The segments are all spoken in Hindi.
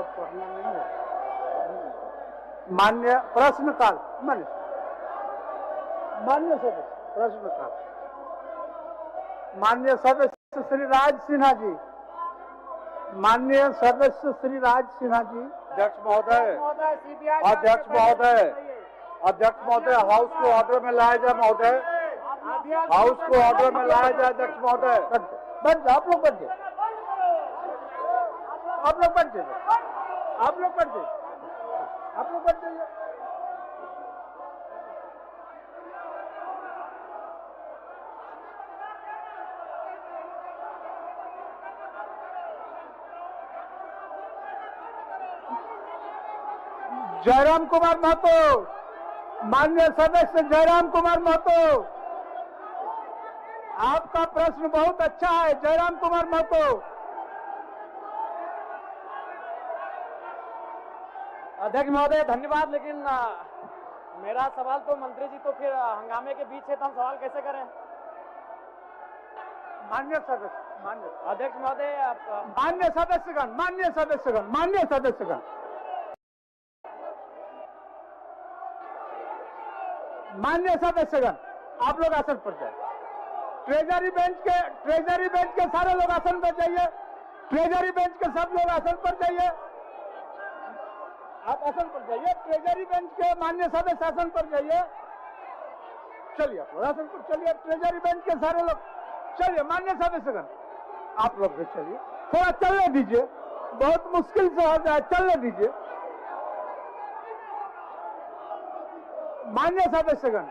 पढ़ना नहीं है। मान्य प्रश्नकाल, मान्य सदस्य प्रश्नकाल। मान्य सदस्य श्री राज सिन्हा जी, माननीय सदस्य श्री राज सिन्हा जी। अध्यक्ष महोदय, अध्यक्ष महोदय, अध्यक्ष महोदय, हाउस को ऑर्डर में लाया जाए महोदय, हाउस को ऑर्डर में लाया जाए अध्यक्ष महोदय। बंद, आप लोग बंद, आप लोग बंद, आप लोग बंद, आप लोग बंद। जयराम कुमार महतो, माननीय सदस्य जयराम कुमार महतो, आपका प्रश्न बहुत अच्छा है। जयराम कुमार महतो। अध्यक्ष महोदय धन्यवाद, लेकिन मेरा सवाल तो मंत्री जी तो फिर हंगामे के बीच है, तो हम सवाल कैसे करें? माननीय सदस्य, माननीय अध्यक्ष महोदय, माननीय सदस्यगण, माननीय सदस्यगण, माननीय सदस्यगण, माननीय सदस्यगण, आप लोग आसन पर जाइए। ट्रेजरी बेंच के सारे लोग आसन पर जाइए। ट्रेजरी बेंच के सब लोग आसन पर जाइए। आप आसन पर जाइए। ट्रेजरी बेंच के माननीय सदस्य आसन पर जाइए। चलिए आप लोग आसन पर चलिए। ट्रेजरी बेंच के सारे लोग चलिए। माननीय सदस्यगण, आप लोग भी चलिए। थोड़ा चलने दीजिए, बहुत मुश्किल से हो जाए, चलने दीजिए। माननीय सदस्यगण,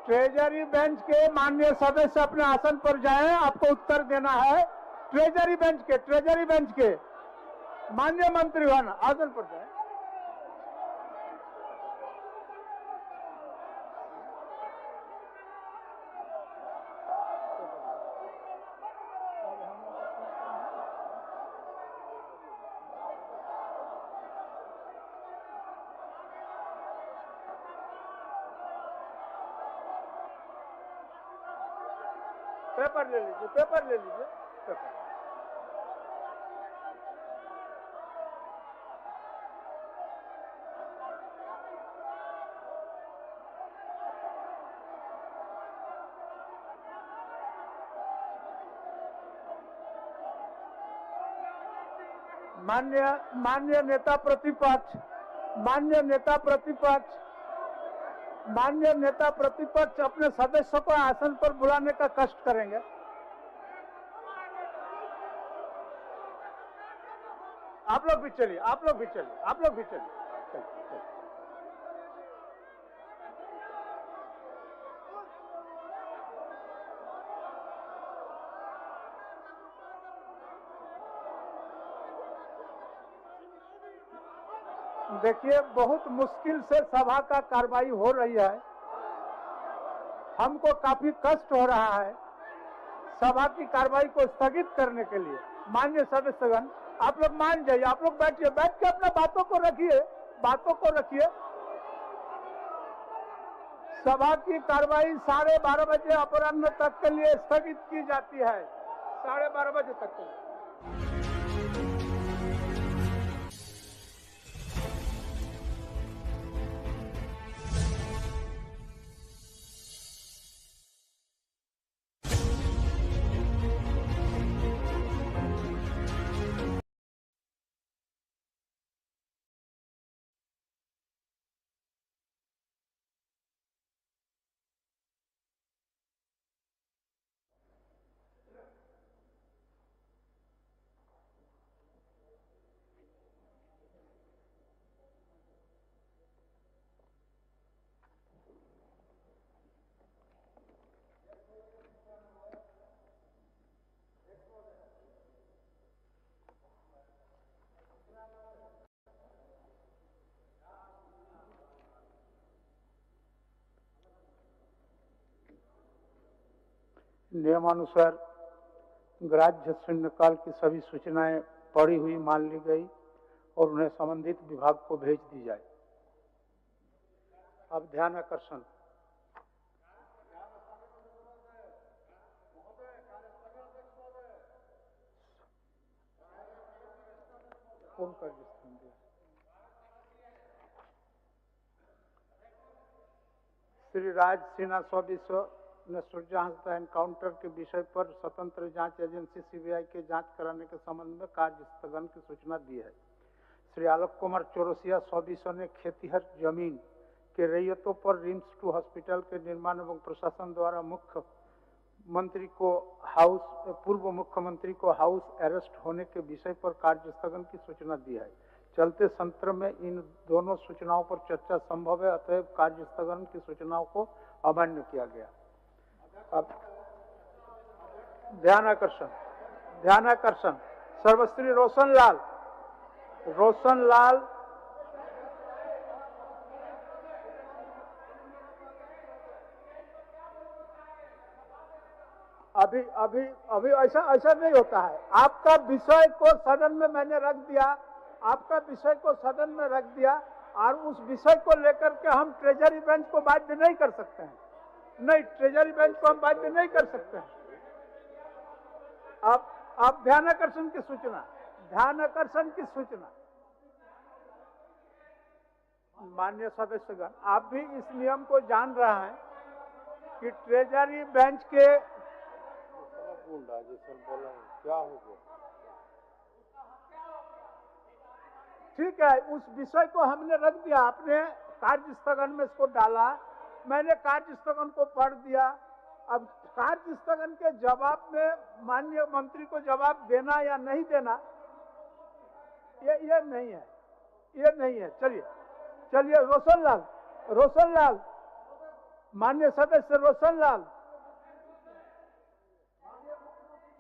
ट्रेजरी बेंच के माननीय सदस्य अपने आसन पर जाएं, आपको उत्तर देना है। ट्रेजरी बेंच के माननीय मंत्रीगण आसन पर जाएं। पेपर ले लीजिए, पेपर ले लीजिए, पेपर। माननीय नेता प्रतिपक्ष, माननीय नेता प्रतिपक्ष अपने सदस्यों को आसन पर बुलाने का कष्ट करेंगे। आप लोग भी चलिए, आप लोग भी चलिए, आप लोग भी चलिए। देखिए, बहुत मुश्किल से सभा का कार्रवाई हो रही है। हमको काफी कष्ट हो रहा है सभा की कार्रवाई को स्थगित करने के लिए। माननीय सदस्यगण, आप लोग मान जाइए, आप लोग बैठिए, बैठ के अपना बातों को रखिए। सभा की कार्रवाई 12:30 बजे अपराह्न तक के लिए स्थगित की जाती है। 12:30 बजे तक के लिए। नियमानुसार ग्राह्य शून्यकाल की सभी सूचनाएं पढ़ी हुई मान ली गई और उन्हें संबंधित विभाग को भेज दी जाए। अब ध्यान आकर्षण। कौन का स्थान दिया? श्री राज सिन्हा 100 ने सूर्यहंस एनकाउंटर के विषय पर स्वतंत्र जांच एजेंसी सीबीआई के जांच कराने के संबंध में कार्य स्थगन की सूचना दी है। श्री आलोक कुमार चौरसिया 100 ने खेतीहर जमीन के रैयतों पर रिम्स 2 हॉस्पिटल के निर्माण एवं प्रशासन द्वारा पूर्व मुख्यमंत्री को हाउस अरेस्ट होने के विषय पर कार्य स्थगन की सूचना दी है। चलते सत्र में इन दोनों सूचनाओं पर चर्चा संभव है, अतएव कार्य स्थगन की सूचनाओं को अमान्य किया गया। अब ध्यान आकर्षण। सर्वश्री रोशन लाल अभी ऐसा नहीं होता है। आपका विषय को सदन में मैंने रख दिया, और उस विषय को लेकर के हम ट्रेजरी बेंच को बाध्य नहीं कर सकते हैं। नहीं, ट्रेजरी बेंच को हम बाध्य नहीं कर सकते हैं। अब ध्यान आकर्षण की सूचना। माननीय सदस्यगण, आप भी इस नियम को जान रहे हैं कि ट्रेजरी बेंच के क्या हो गया? ठीक है, उस विषय को हमने रख दिया। आपने कार्य स्थगन में इसको डाला, मैंने कार्य स्थगन को पढ़ दिया। अब कार्य स्थगन के जवाब में माननीय मंत्री को जवाब देना या नहीं देना, ये नहीं है। चलिए रोशन लाल, माननीय सदस्य रोशन लाल,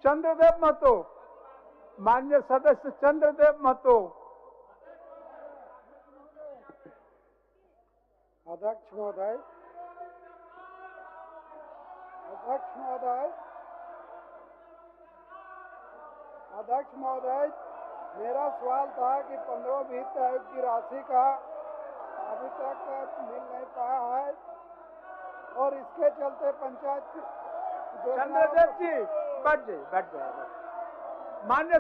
चंद्रदेव महतो, माननीय सदस्य चंद्रदेव महतो। अध्यक्ष महोदय, मेरा सवाल था कि 15 वित्त आयोग की राशि का अभी तक मिल नहीं पाया है, और इसके चलते पंचायत चंद्रदेव जी बैठ जाइए। माननीय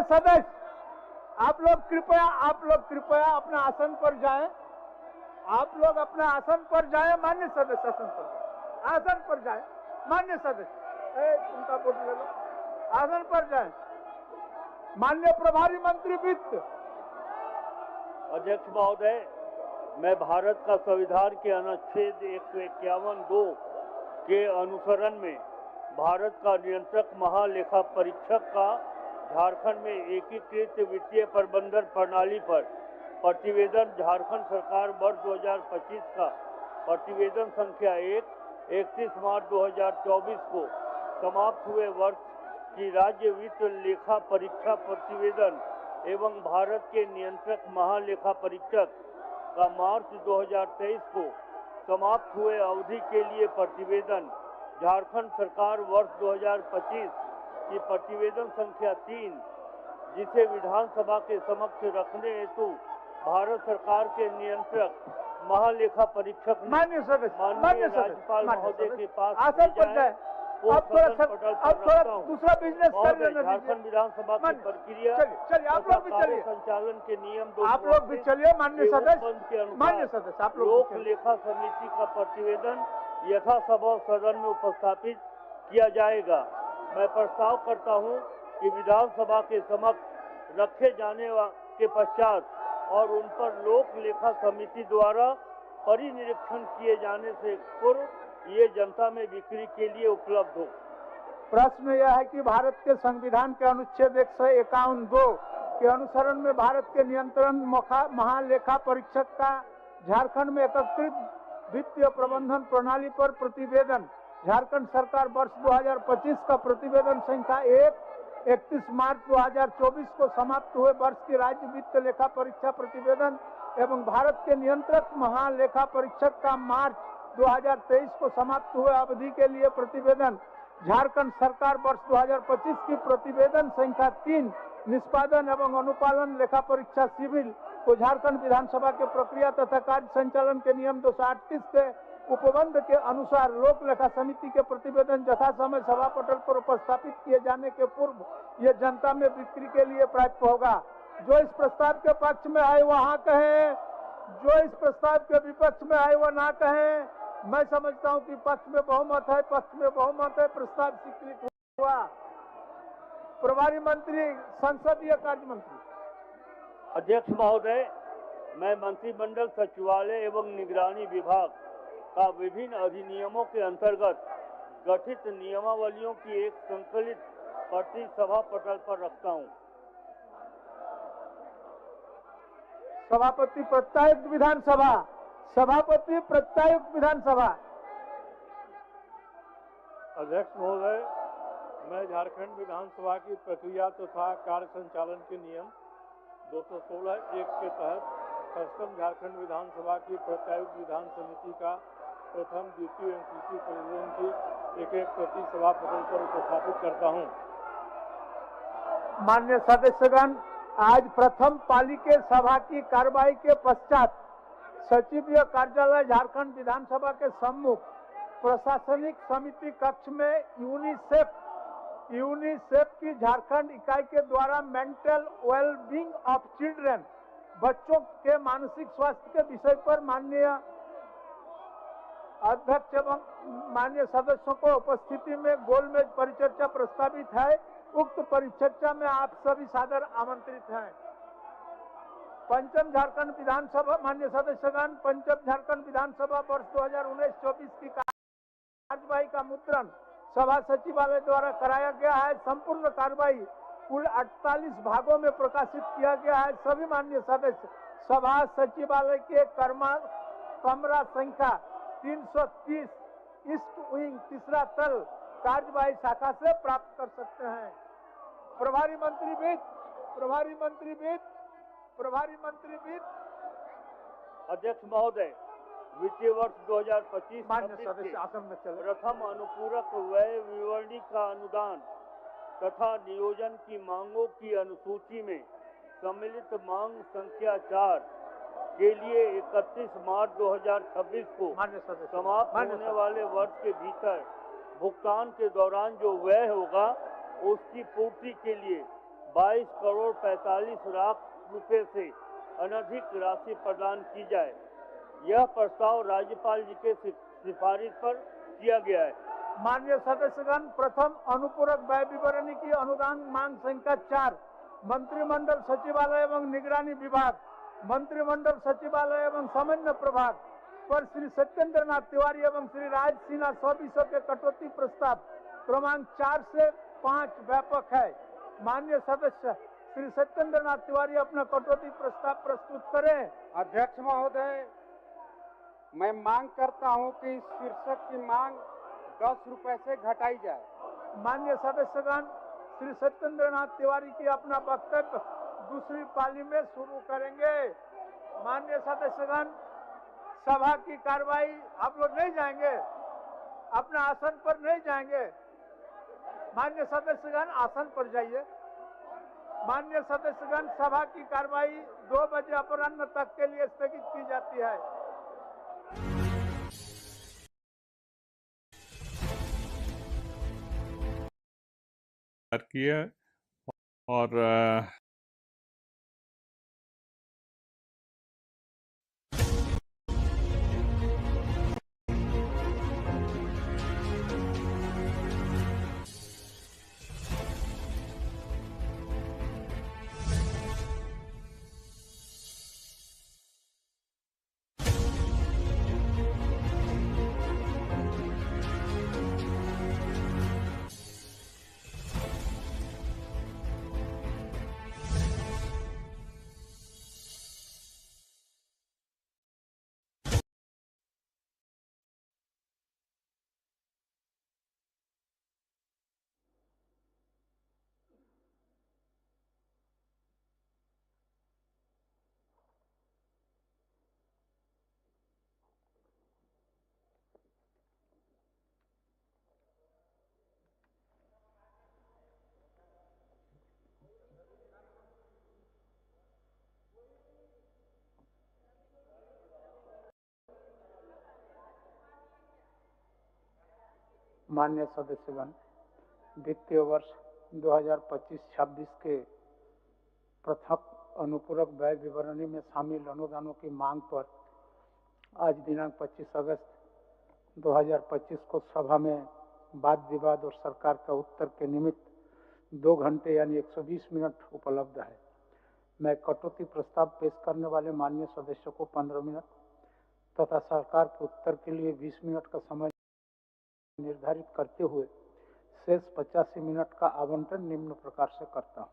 सदस्य, आप लोग कृपया अपना आसन पर जाएं। माननीय सदस्य आसन पर जाएं। माननीय सदस्य उनका वोट ले लो, आसन पर जाएं। माननीय प्रभारी मंत्री वित्त। अध्यक्ष महोदय, मैं भारत का संविधान के अनुच्छेद 151(2) के अनुसरण में भारत का नियंत्रक महालेखा परीक्षक का झारखंड में एकीकृत वित्तीय प्रबंधन प्रणाली पर प्रतिवेदन झारखंड सरकार वर्ष 2025 का प्रतिवेदन संख्या 31 मार्च 2024 को समाप्त हुए वर्ष की राज्य वित्त लेखा परीक्षा प्रतिवेदन एवं भारत के नियंत्रक महालेखा परीक्षक का मार्च 2023 को समाप्त हुए अवधि के लिए प्रतिवेदन झारखंड सरकार वर्ष 2025 की प्रतिवेदन संख्या 3, जिसे विधानसभा के समक्ष रखने हेतु भारत सरकार के नियंत्रक महालेखा परीक्षक माननीय राज्यपाल महोदय के पास आसन पर जाए। अब थोड़ा दूसरा बिजनेस कर लेना। झारखंड विधानसभा की प्रक्रिया चलिए आप लोग भी चलिए, संचालन के नियम आप लोग भी चलिए। माननीय सदस्य आप लोग लोक लेखा समिति का प्रतिवेदन यथासंभव सदन में उपस्थापित किया जाएगा। मैं प्रस्ताव करता हूं कि विधानसभा के समक्ष रखे जाने के पश्चात और उन पर लोक लेखा समिति द्वारा परिनिरीक्षण किए जाने से पूर्व ये जनता में बिक्री के लिए उपलब्ध हो। प्रश्न यह है कि भारत के संविधान के अनुच्छेद 151(2) के अनुसरण में भारत के नियंत्रण महालेखा परीक्षक का झारखंड में एकीकृत वित्तीय प्रबंधन प्रणाली पर प्रतिवेदन झारखंड सरकार वर्ष 2025 का प्रतिवेदन संख्या 31 मार्च 2024 को समाप्त हुए वर्ष की राज्य वित्त लेखा परीक्षा प्रतिवेदन एवं भारत के नियंत्रक महालेखा परीक्षक का मार्च 2023 को समाप्त हुए अवधि के लिए प्रतिवेदन झारखंड सरकार वर्ष 2025 की प्रतिवेदन संख्या 3 निष्पादन एवं अनुपालन लेखा परीक्षा सिविल को झारखंड विधानसभा के प्रक्रिया तथा कार्य संचालन के नियम 238 के उपबंध के अनुसार लोक लेखा समिति के प्रतिवेदन यथा समय सभा पटल पर उपस्थापित किए जाने के पूर्व ये जनता में बिक्री के लिए प्राप्त होगा। जो इस प्रस्ताव के पक्ष में आए वहाँ कहे, जो इस प्रस्ताव के विपक्ष में आए वो ना कहे। मैं समझता हूँ कि पक्ष में बहुमत है, पक्ष में बहुमत है, प्रस्ताव स्वीकृत हुआ। प्रभारी मंत्री संसदीय कार्य मंत्री। अध्यक्ष महोदय, मैं मंत्रिमंडल सचिवालय एवं निगरानी विभाग का विभिन्न अधिनियमों के अंतर्गत गठित नियमावलियों की एक संकलित प्रति सभा पटल पर रखता हूं। सभापति प्रत्यायुक्त विधानसभा, सभापति प्रत्यायुक्त विधानसभा। अध्यक्ष महोदय, मैं झारखंड विधानसभा की प्रक्रिया तथा कार्य संचालन के नियम 216(1) के तहत कस्टम झारखंड विधानसभा की प्रत्यायुक्त विधान समिति का प्रथम, द्वितीय एवं तृतीय प्रतिवेदन की एक प्रति सभा पटल पर उपस्थापित करता हूं। माननीय सदस्यगण, आज प्रथम पाली के सभा की कार्रवाई के पश्चात सचिवीय कार्यालय झारखंड विधानसभा के सम्मुख प्रशासनिक समिति कक्ष में यूनिसेफ की झारखंड इकाई के द्वारा मेंटल वेलबींग ऑफ चिल्ड्रन, बच्चों के मानसिक स्वास्थ्य के विषय पर माननीय अध्यक्ष एवं माननीय सदस्यों को उपस्थिति में गोलमेज परिचर्चा प्रस्तावित है। उक्त परिचर्चा में आप सभी सादर आमंत्रित हैं। पंचम झारखंड विधानसभा, माननीय सदस्यगण, पंचम झारखंड विधानसभा वर्ष 2019-24 की कार्यवाही का मुद्रण सभा सचिवालय द्वारा कराया गया है। संपूर्ण कार्यवाही कुल 48 भागों में प्रकाशित किया गया है। सभी माननीय सदस्य सभा सचिवालय के कमरा संख्या 330 ईस्ट विंग, तीसरा तल, कार्यवाही शाखा से प्राप्त कर सकते हैं। प्रभारी मंत्री वित्त। अध्यक्ष महोदय, वित्तीय वर्ष 2025 माननीय सदस्य आसन में चले। प्रथम अनुपूरक व्यय विवरणी का अनुदान तथा नियोजन की मांगों की अनुसूची में सम्मिलित मांग संख्या 4 के लिए 31 मार्च 2026 को समाप्त होने वाले वर्ष के भीतर भुगतान के दौरान जो व्यय होगा उसकी पूर्ति के लिए 22 करोड़ 45 लाख रुपए से अनधिक राशि प्रदान की जाए। यह प्रस्ताव राज्यपाल जी के सिफारिश पर किया गया है। माननीय सदस्यगण, प्रथम अनुपूरक व्यय विवरणी की अनुदान मांग संख्या 4 मंत्रिमंडल सचिवालय एवं निगरानी विभाग, मंत्रिमंडल सचिवालय एवं समन्वय प्रभाग पर श्री सत्येंद्र नाथ तिवारी एवं श्री राज सिन्हा सौ के कटौती प्रस्ताव क्रमांक 4 से 5 व्यापक है। माननीय सदस्य श्री सत्येंद्र नाथ तिवारी अपना कटौती प्रस्ताव प्रस्तुत करें। अध्यक्ष महोदय, मैं मांग करता हूं कि इस शीर्षक की मांग 10 रुपए से घटाई जाए। माननीय सदस्यगण, श्री सत्येंद्र नाथ तिवारी की अपना वक्तव्य दूसरी पाली में शुरू करेंगे। माननीय सदस्यगण, सभा की कार्रवाई, आप लोग नहीं जाएंगे, अपना आसन पर नहीं जाएंगे। माननीय सदस्यगण, आसन पर जाइए। माननीय सदस्यगण, सभा की कार्रवाई 2 बजे अपराह्न तक के लिए स्थगित की जाती है। किया और मान्य सदस्यगण, वित्तीय वर्ष 2025-26 के पृथक अनुपूरक व्यय विवरणी में शामिल अनुदानों की मांग पर आज दिनांक 25 अगस्त 2025 को सभा में वाद विवाद और सरकार का उत्तर के निमित्त 2 घंटे यानी 120 मिनट उपलब्ध है। मैं कटौती प्रस्ताव पेश करने वाले माननीय सदस्यों को 15 मिनट तथा सरकार के उत्तर के लिए 20 मिनट का समय निर्धारित करते हुए शेष 85 मिनट का आवंटन निम्न प्रकार से करता हूँ।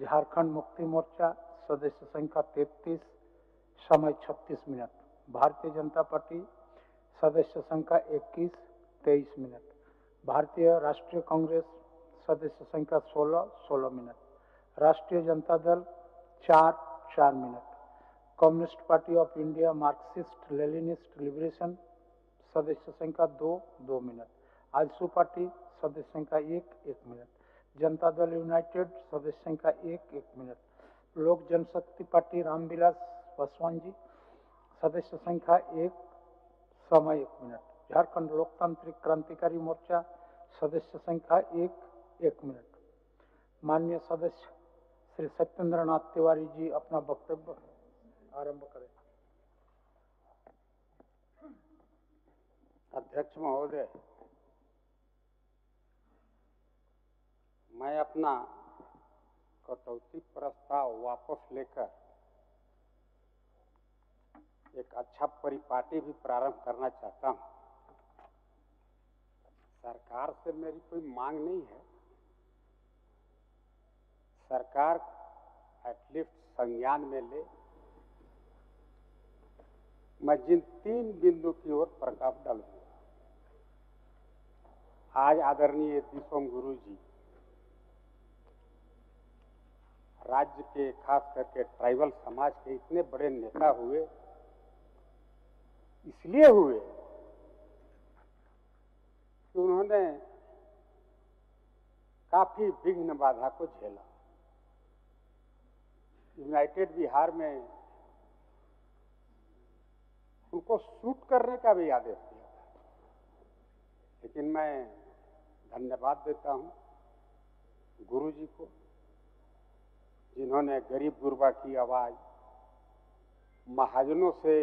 झारखंड मुक्ति मोर्चा सदस्य संख्या 33, समय 36 मिनट। भारतीय जनता पार्टी सदस्य संख्या 21, 23 मिनट। भारतीय राष्ट्रीय कांग्रेस सदस्य संख्या 16, 16 मिनट। राष्ट्रीय Janata Dal 4, 4 minute. Communist party of India Marxist Leninist liberation सदस्य संख्या 2, 2 मिनट। आजसू पार्टी सदस्य संख्या 1, 1 मिनट। जनता दल यूनाइटेड सदस्य संख्या 1, 1 मिनट। लोक जनशक्ति पार्टी रामविलास पासवान जी सदस्य संख्या 1, समय 1 मिनट। झारखंड लोकतांत्रिक क्रांतिकारी मोर्चा सदस्य संख्या 1, 1 मिनट। माननीय सदस्य श्री सत्येंद्र नाथ तिवारी जी अपना वक्तव्य आरंभ करें। अध्यक्ष महोदय, मैं अपना कटौती प्रस्ताव वापस लेकर एक अच्छा परिपाटी भी प्रारंभ करना चाहता हूं। सरकार से मेरी कोई मांग नहीं है। सरकार एटलीस्ट संज्ञान में ले। मैं जिन 3 बिंदु की ओर प्रकाश डालूंगा। आज आदरणीय दीपम गुरु जी राज्य के खास करके ट्राइबल समाज के इतने बड़े नेता हुए, इसलिए हुए कि उन्होंने काफी विघ्न बाधा को झेला। यूनाइटेड बिहार में उनको शूट करने का भी आदेश दिया था, लेकिन मैं धन्यवाद देता हूं गुरु जी को, जिन्होंने गरीब गुरबा की आवाज, महाजनों से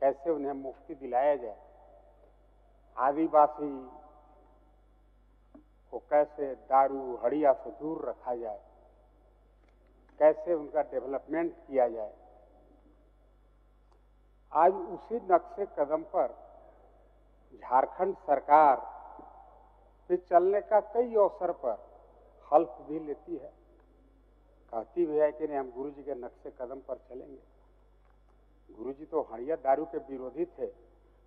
कैसे उन्हें मुक्ति दिलाया जाए, आदिवासी को कैसे दारू हड़िया से दूर रखा जाए, कैसे उनका डेवलपमेंट किया जाए। आज उसी नक्शे कदम पर झारखंड सरकार भी चलने का कई अवसर पर हल्फ भी लेती है, कहती भी है कि नहीं हम गुरु जी के नक्शे कदम पर चलेंगे। गुरु जी तो हड़िया दारू के विरोधी थे,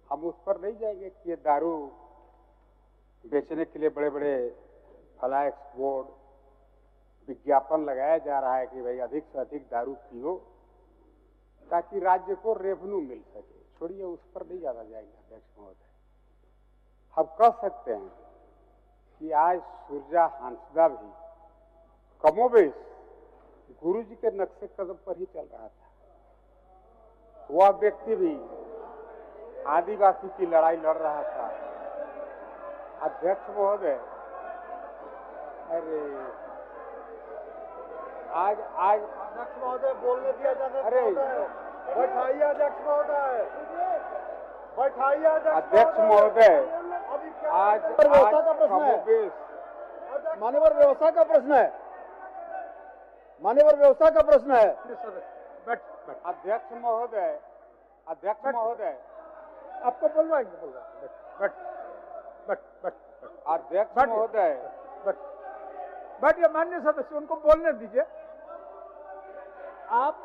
हम उस पर नहीं जाएंगे कि ये दारू बेचने के लिए बड़े बड़े फ्लैक्स बोर्ड विज्ञापन लगाया जा रहा है कि भाई अधिक से अधिक दारू पियो ताकि राज्य को रेवेन्यू मिल सके। छोड़िए, उस पर नहीं ज्यादा जाएंगे अध्यक्ष महोदय। हम कह सकते हैं कि आज सुरजा हांसदा भी कमोबेश गुरु जी के नक्शे कदम पर ही चल रहा था। वह व्यक्ति भी आदिवासी की लड़ाई लड़ रहा था। अध्यक्ष महोदय, अरे आज अध्यक्ष महोदय बोलने दिया जाता है। अरे बैठाइए अध्यक्ष महोदय, बैठाइए अध्यक्ष महोदय, आज व्यवस्था का प्रश्न है। कमोबेश मान्यवर व्यवस्था का प्रश्न है। मान्यवर व्यवस्था का प्रश्न है। अध्यक्ष महोदय, अध्यक्ष महोदय, आपको बोलवाएंगे, अध्यक्ष महोदय, बैठिए। माननीय सदस्य, उनको बोलने दीजिए। आप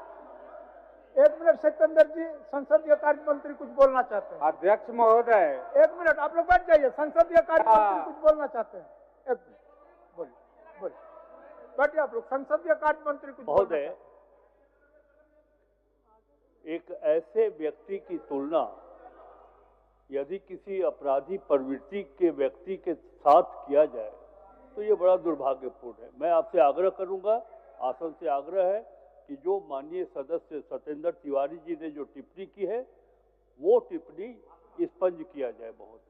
1 मिनट। सत्येंद्र जी, संसदीय कार्य मंत्री कुछ बोलना चाहते हैं। अध्यक्ष महोदय, 1 मिनट, आप लोग बैठ जाइए। संसदीय कार्य मंत्री कुछ बोलना चाहते हैं। 1 मिनट, बोलिए बोलिए। बैठिए आप लोग। संसदीय कार्य मंत्री कुछ महोदय, एक ऐसे व्यक्ति की तुलना यदि किसी अपराधी प्रवृत्ति के व्यक्ति के साथ किया जाए तो ये बड़ा दुर्भाग्यपूर्ण है। मैं आपसे आग्रह करूंगा, आसन से आग्रह है कि जो माननीय सदस्य सत्येंद्र तिवारी जी ने जो टिप्पणी की है वो टिप्पणी स्पंज किया जाए। बहुत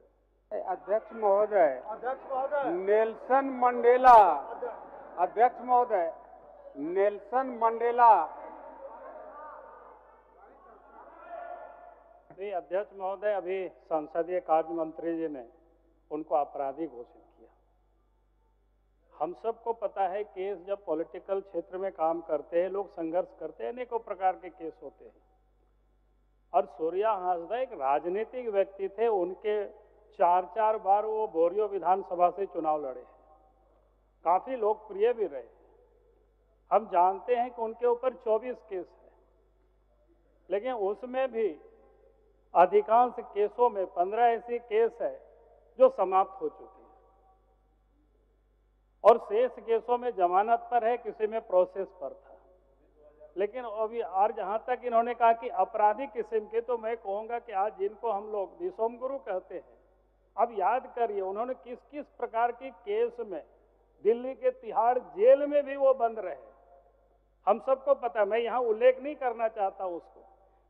अध्यक्ष महोदय, नेल्सन मंडेला, अध्यक्ष महोदय, नेल्सन मंडेला। नहीं, अध्यक्ष महोदय, अभी संसदीय कार्य मंत्री जी ने उनको अपराधी घोषित किया। हम सबको पता है केस जब पॉलिटिकल क्षेत्र में काम करते हैं, लोग संघर्ष करते हैं, अनेकों प्रकार के केस होते हैं। और सूर्या हांसदा एक राजनीतिक व्यक्ति थे, उनके 4 बार वो बोरियो विधानसभा से चुनाव लड़े हैं, काफी लोकप्रिय भी रहे। हम जानते हैं कि उनके ऊपर 24 केस है, लेकिन उसमें भी अधिकांश केसों में 15 ऐसी केस है जो समाप्त हो चुकी है, और शेष केसों में जमानत पर है, किसी में प्रोसेस पर था। लेकिन अभी और जहां तक इन्होंने कहा कि अपराधी किस्म के, तो मैं कहूंगा कि आज जिनको हम लोग विषम गुरु कहते हैं, अब याद करिए उन्होंने किस किस प्रकार की केस में दिल्ली के तिहाड़ जेल में भी वो बंद रहे। हम सबको पता है, मैं यहाँ उल्लेख नहीं करना चाहता उसको।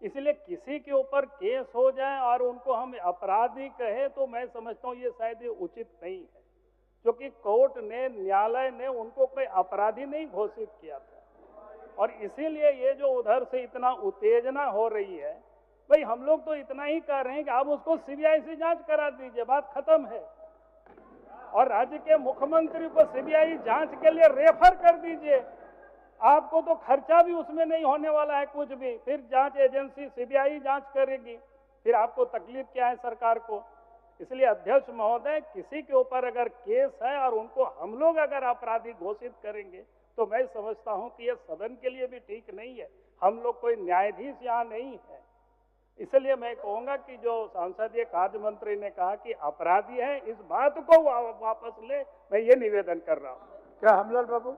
इसलिए किसी के ऊपर केस हो जाए और उनको हम अपराधी कहे, तो मैं समझता हूँ ये शायद ये उचित नहीं है, क्योंकि कोर्ट ने, न्यायालय ने उनको कोई अपराधी नहीं घोषित किया था। और इसीलिए ये जो उधर से इतना उत्तेजना हो रही है, भाई हम लोग तो इतना ही कह रहे हैं कि आप उसको सीबीआई से जांच करा दीजिए, बात खत्म है। और राज्य के मुख्यमंत्री को सीबीआई जांच के लिए रेफर कर दीजिए, आपको तो खर्चा भी उसमें नहीं होने वाला है कुछ भी। फिर जांच एजेंसी सीबीआई जांच करेगी, फिर आपको तकलीफ क्या है सरकार को। इसलिए अध्यक्ष महोदय, किसी के ऊपर अगर केस है और उनको हम लोग अगर अपराधी घोषित करेंगे, तो मैं समझता हूं कि यह सदन के लिए भी ठीक नहीं है। हम लोग कोई न्यायाधीश यहाँ नहीं है। इसलिए मैं कहूंगा कि जो संसदीय कार्य मंत्री ने कहा कि अपराधी है, इस बात को वापस ले, मैं ये निवेदन कर रहा हूँ। क्या हमलाल बाबू?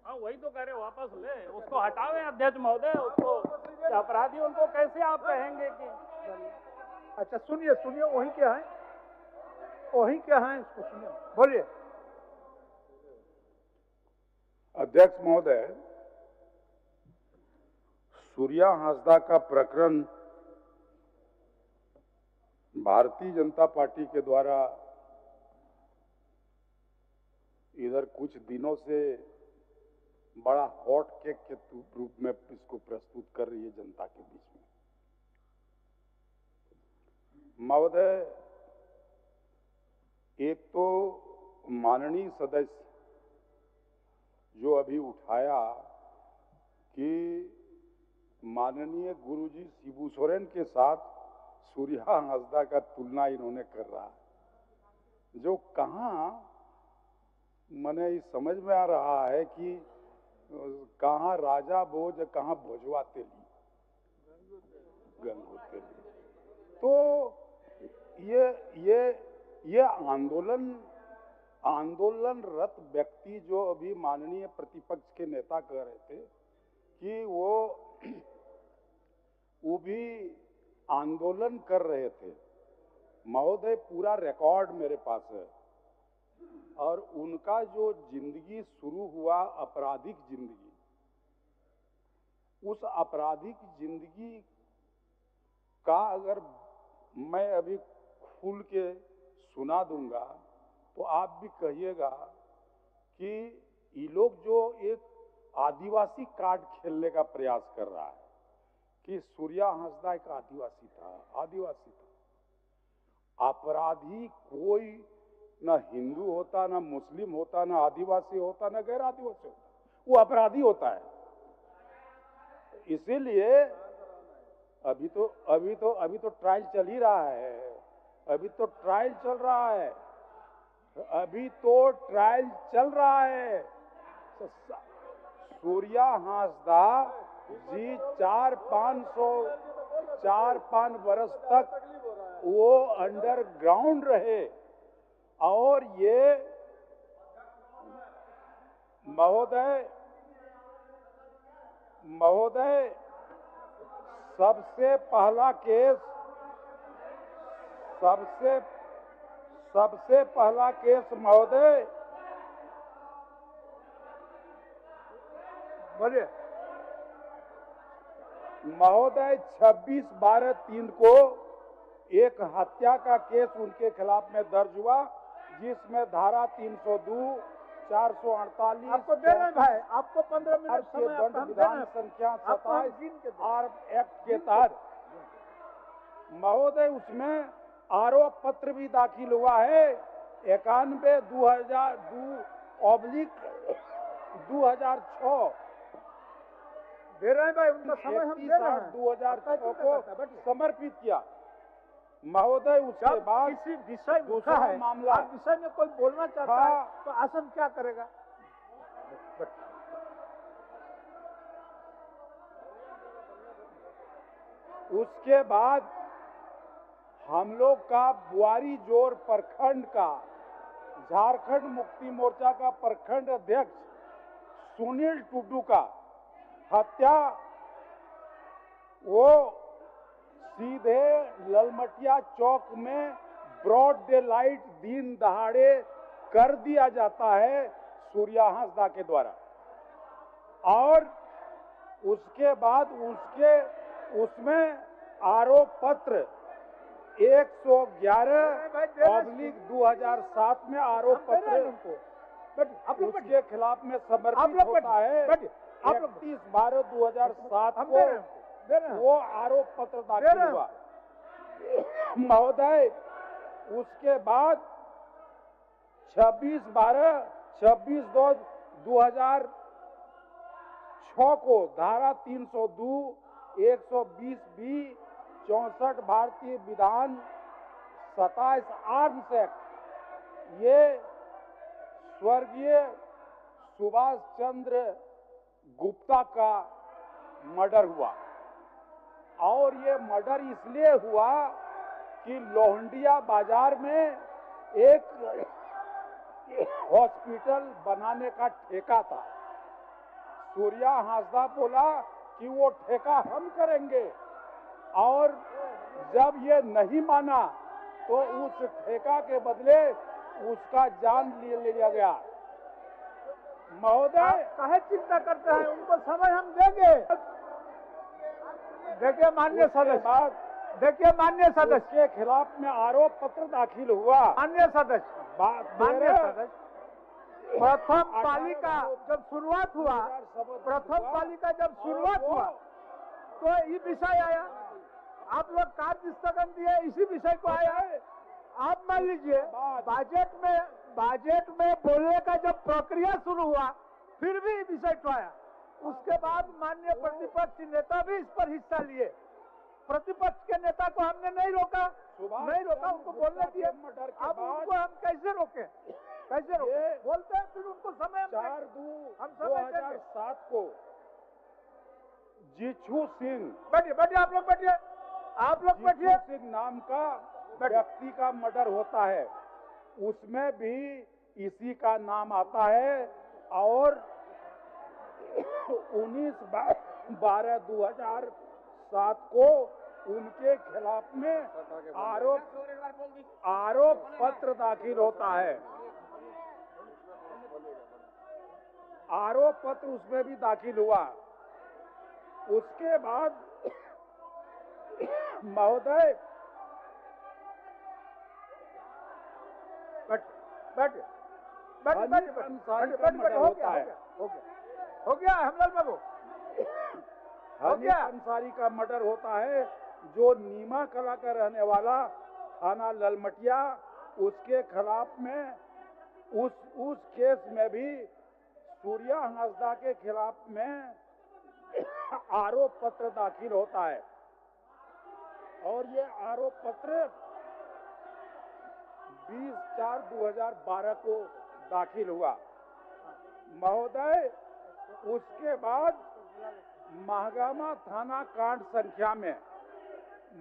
हाँ, वही तो कह रहे, वापस ले, उसको हटावे अध्यक्ष महोदय, उसको अपराधी उनको कैसे आप कहेंगे कि। अच्छा सुनिए सुनिए, वही क्या है, वही क्या है, इसको सुनिए, बोलिए। अध्यक्ष महोदय, सूर्या हांसदा का प्रकरण भारतीय जनता पार्टी के द्वारा इधर कुछ दिनों से बड़ा हॉट केक के रूप में इसको प्रस्तुत कर रही है जनता के बीच में। महोदय, एक तो माननीय सदस्य जो अभी उठाया कि माननीय गुरुजी शिबू सोरेन के साथ सूर्या हांसदा का तुलना इन्होंने कर रहा है, जो कहाँ मने समझ में आ रहा है कि कहाँ राजा भोज, कहाँ भोजवा तेली, गंगो तेली। तो ये आंदोलनरत व्यक्ति जो अभी माननीय प्रतिपक्ष के नेता कह रहे थे कि वो भी आंदोलन कर रहे थे। महोदय, पूरा रिकॉर्ड मेरे पास है, और उनका जो जिंदगी शुरू हुआ, आपराधिक जिंदगी, उस आपराधिक जिंदगी का अगर मैं अभी खुल के सुना दूंगा तो आप भी कहिएगा कि ये लोग जो एक आदिवासी कार्ड खेलने का प्रयास कर रहा है कि सूर्या हांसदा एक आदिवासी था। अपराधी कोई ना हिंदू होता, ना मुस्लिम होता, ना आदिवासी होता, ना गैर आदिवासी होता, वो अपराधी होता है। इसीलिए अभी तो ट्रायल चल ही रहा है, अभी तो ट्रायल चल रहा है। सूर्या हांसदा जी 4-5 वर्ष तक वो अंडरग्राउंड रहे, और ये महोदय सबसे पहला केस महोदय, बोलिए। महोदय 26/12/3 को एक हत्या का केस उनके खिलाफ में दर्ज हुआ, जिसमें धारा 302, 448 आपको दे रहे हैं भाई, आपको 15 मिनट के समय दंड आपका हम दे रहे विधान हैं। संख्या आपको हम 27 गिन के दे- आर्म एक्ट के तहत महोदय उसमें आरोप पत्र भी दाखिल हुआ है 91/2002/2006 दे रहे हैं भाई, उनका समय हम दे रहे हैं। 31/8/2006 को समर्पित किया। महोदय उसके जब बाद किसी विषय उठा दूसरा है, मामला आप विषय में कोई बोलना चाहता हाँ। है तो आसन क्या करेगा? उसके बाद हम लोग का बुआरी जोर प्रखंड का झारखंड मुक्ति मोर्चा का प्रखंड अध्यक्ष सुनील टुडू का हत्या वो सीधे ललमटिया चौक में ब्रॉड डे लाइट दिन दहाड़े कर दिया जाता है सूर्या हांसदा के द्वारा। और उसके बाद उसमें आरोप पत्र 111/2007 में आरोप पत्र उसके खिलाफ में समर्पित होता है। 31/12/2007 को वो आरोप पत्र दाखिल हुआ। महोदय उसके बाद 26/12/2006 को धारा 302, 120B, 64 भारतीय विधान 27 आर्म्स एक्ट ये स्वर्गीय सुभाष चंद्र गुप्ता का मर्डर हुआ। और ये मर्डर इसलिए हुआ कि लोहंडिया बाजार में एक हॉस्पिटल बनाने का ठेका था। सूर्या हांसदा बोला कि वो ठेका हम करेंगे, और जब ये नहीं माना तो उस ठेका के बदले उसका जान ले लिया गया। महोदय काहे चिंता करते हैं, उनको समय हम देंगे। देखिए माननीय सदस्य, देखिए माननीय सदस्य के खिलाफ में आरोप पत्र दाखिल हुआ। माननीय सदस्य, माननीय सदस्य, प्रथम पालिका जब शुरुआत हुआ, तो ये विषय आया, आप लोग कार्य स्थगन दिए, इसी विषय को आया है। आप मान लीजिए बजट में बोलने का जब प्रक्रिया शुरू हुआ, फिर भी विषय तो आया। उसके बाद माननीय प्रतिपक्ष नेता भी इस पर हिस्सा लिए। प्रतिपक्ष के नेता को हमने नहीं रोका, उनको बोलने दिए। अब उनको हम कैसे रोके? बोलते हैं, फिर उनको समय 4/2/2007 को जिछू सिंह, बैठिए आप लोग बैठिए। जिछू सिंह नाम का व्यक्ति का मर्डर होता है, उसमें भी इसी का नाम आता है। और 19/12/2007 को उनके खिलाफ में आरोप पत्र दाखिल होता है। आरोप पत्र उसमें भी दाखिल हुआ। उसके बाद महोदय हो गया हमलाल बाबू, हनीफ अंसारी का मर्डर होता है, जो नीमा कला का रहने वाला थाना ललमटिया, उसके खिलाफ में उस केस में भी सूर्या हांसदा के खिलाफ में आरोप पत्र दाखिल होता है। और ये आरोप पत्र 20/4/2012 को दाखिल हुआ। महोदय उसके बाद महागामा थाना कांड संख्या में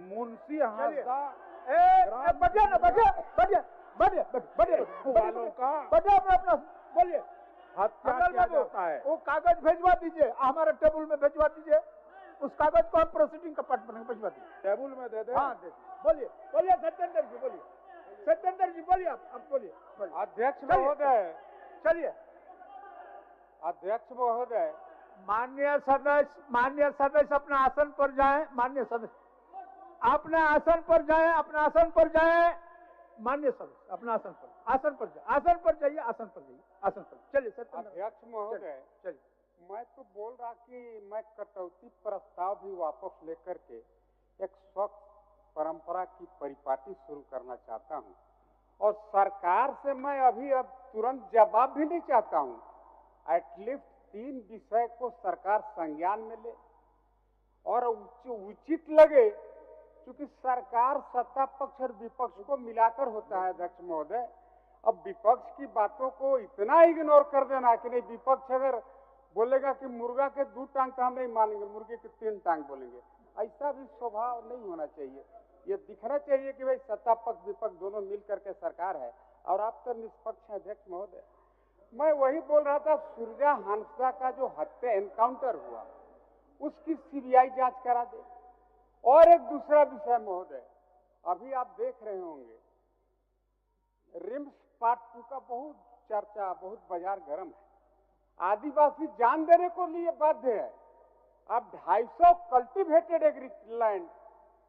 मुंशी हांसदा वालों का बोलिए, हत्या किया जाता है। वो कागज भेजवा दीजिए, हमारे टेबल में भेजवा दीजिए। उस कागज को हम प्रोसीडिंग का पार्ट बना भिजवा दीजिए। टेबल में दे दे। हाँ दे। बोलिए सत्येंद्र जी, बोलिए आप बोलिए। अध्यक्ष महोदय, चलिए अध्यक्ष महोदय, माननीय सदस्य अपना आसन पर जाएं। माननीय सदस्य अपने आसन पर जाएं, अपना आसन पर जाएं। माननीय सदस्य अपना आसन पर जाए, आसन पर जाइए, आसन पर जाइए, आसन पर चलिए। सत्येंद्र अध्यक्ष महोदय, चलिए। मैं तो बोल रहा कि मैं कटौती प्रस्ताव भी वापस लेकर के एक स्वच्छ परंपरा की परिपाटी शुरू करना चाहता हूं, और सरकार से मैं अभी अब तुरंत जवाब भी नहीं चाहता हूं। एटलीस्ट 3 विषय को सरकार संज्ञान में ले और उचित लगे, क्योंकि सरकार सत्ता पक्ष और विपक्ष को मिलाकर होता है अध्यक्ष महोदय। अब विपक्ष की बातों को इतना इग्नोर कर देना कि नहीं, विपक्ष अगर बोलेगा कि मुर्गा के 2 टांग तो हम नहीं मानेंगे, मुर्गे के 3 टांग बोलेंगे, ऐसा भी स्वभाव नहीं होना चाहिए। ये दिखना चाहिए कि भाई सत्ता पक्ष विपक्ष दोनों मिल करके सरकार है और आप तो निष्पक्ष हैं अध्यक्ष महोदय। मैं वही बोल रहा था, सुरजा हांसदा का जो हत्या एनकाउंटर हुआ उसकी सीबीआई जांच करा दे। और एक दूसरा विषय महोदय, अभी आप देख रहे होंगे रिम्स पार्ट 2 का बहुत चर्चा, बहुत बाजार गर्म है। आदिवासी जान देने को लिए बाध्य है। अब 250 कल्टीवेटेड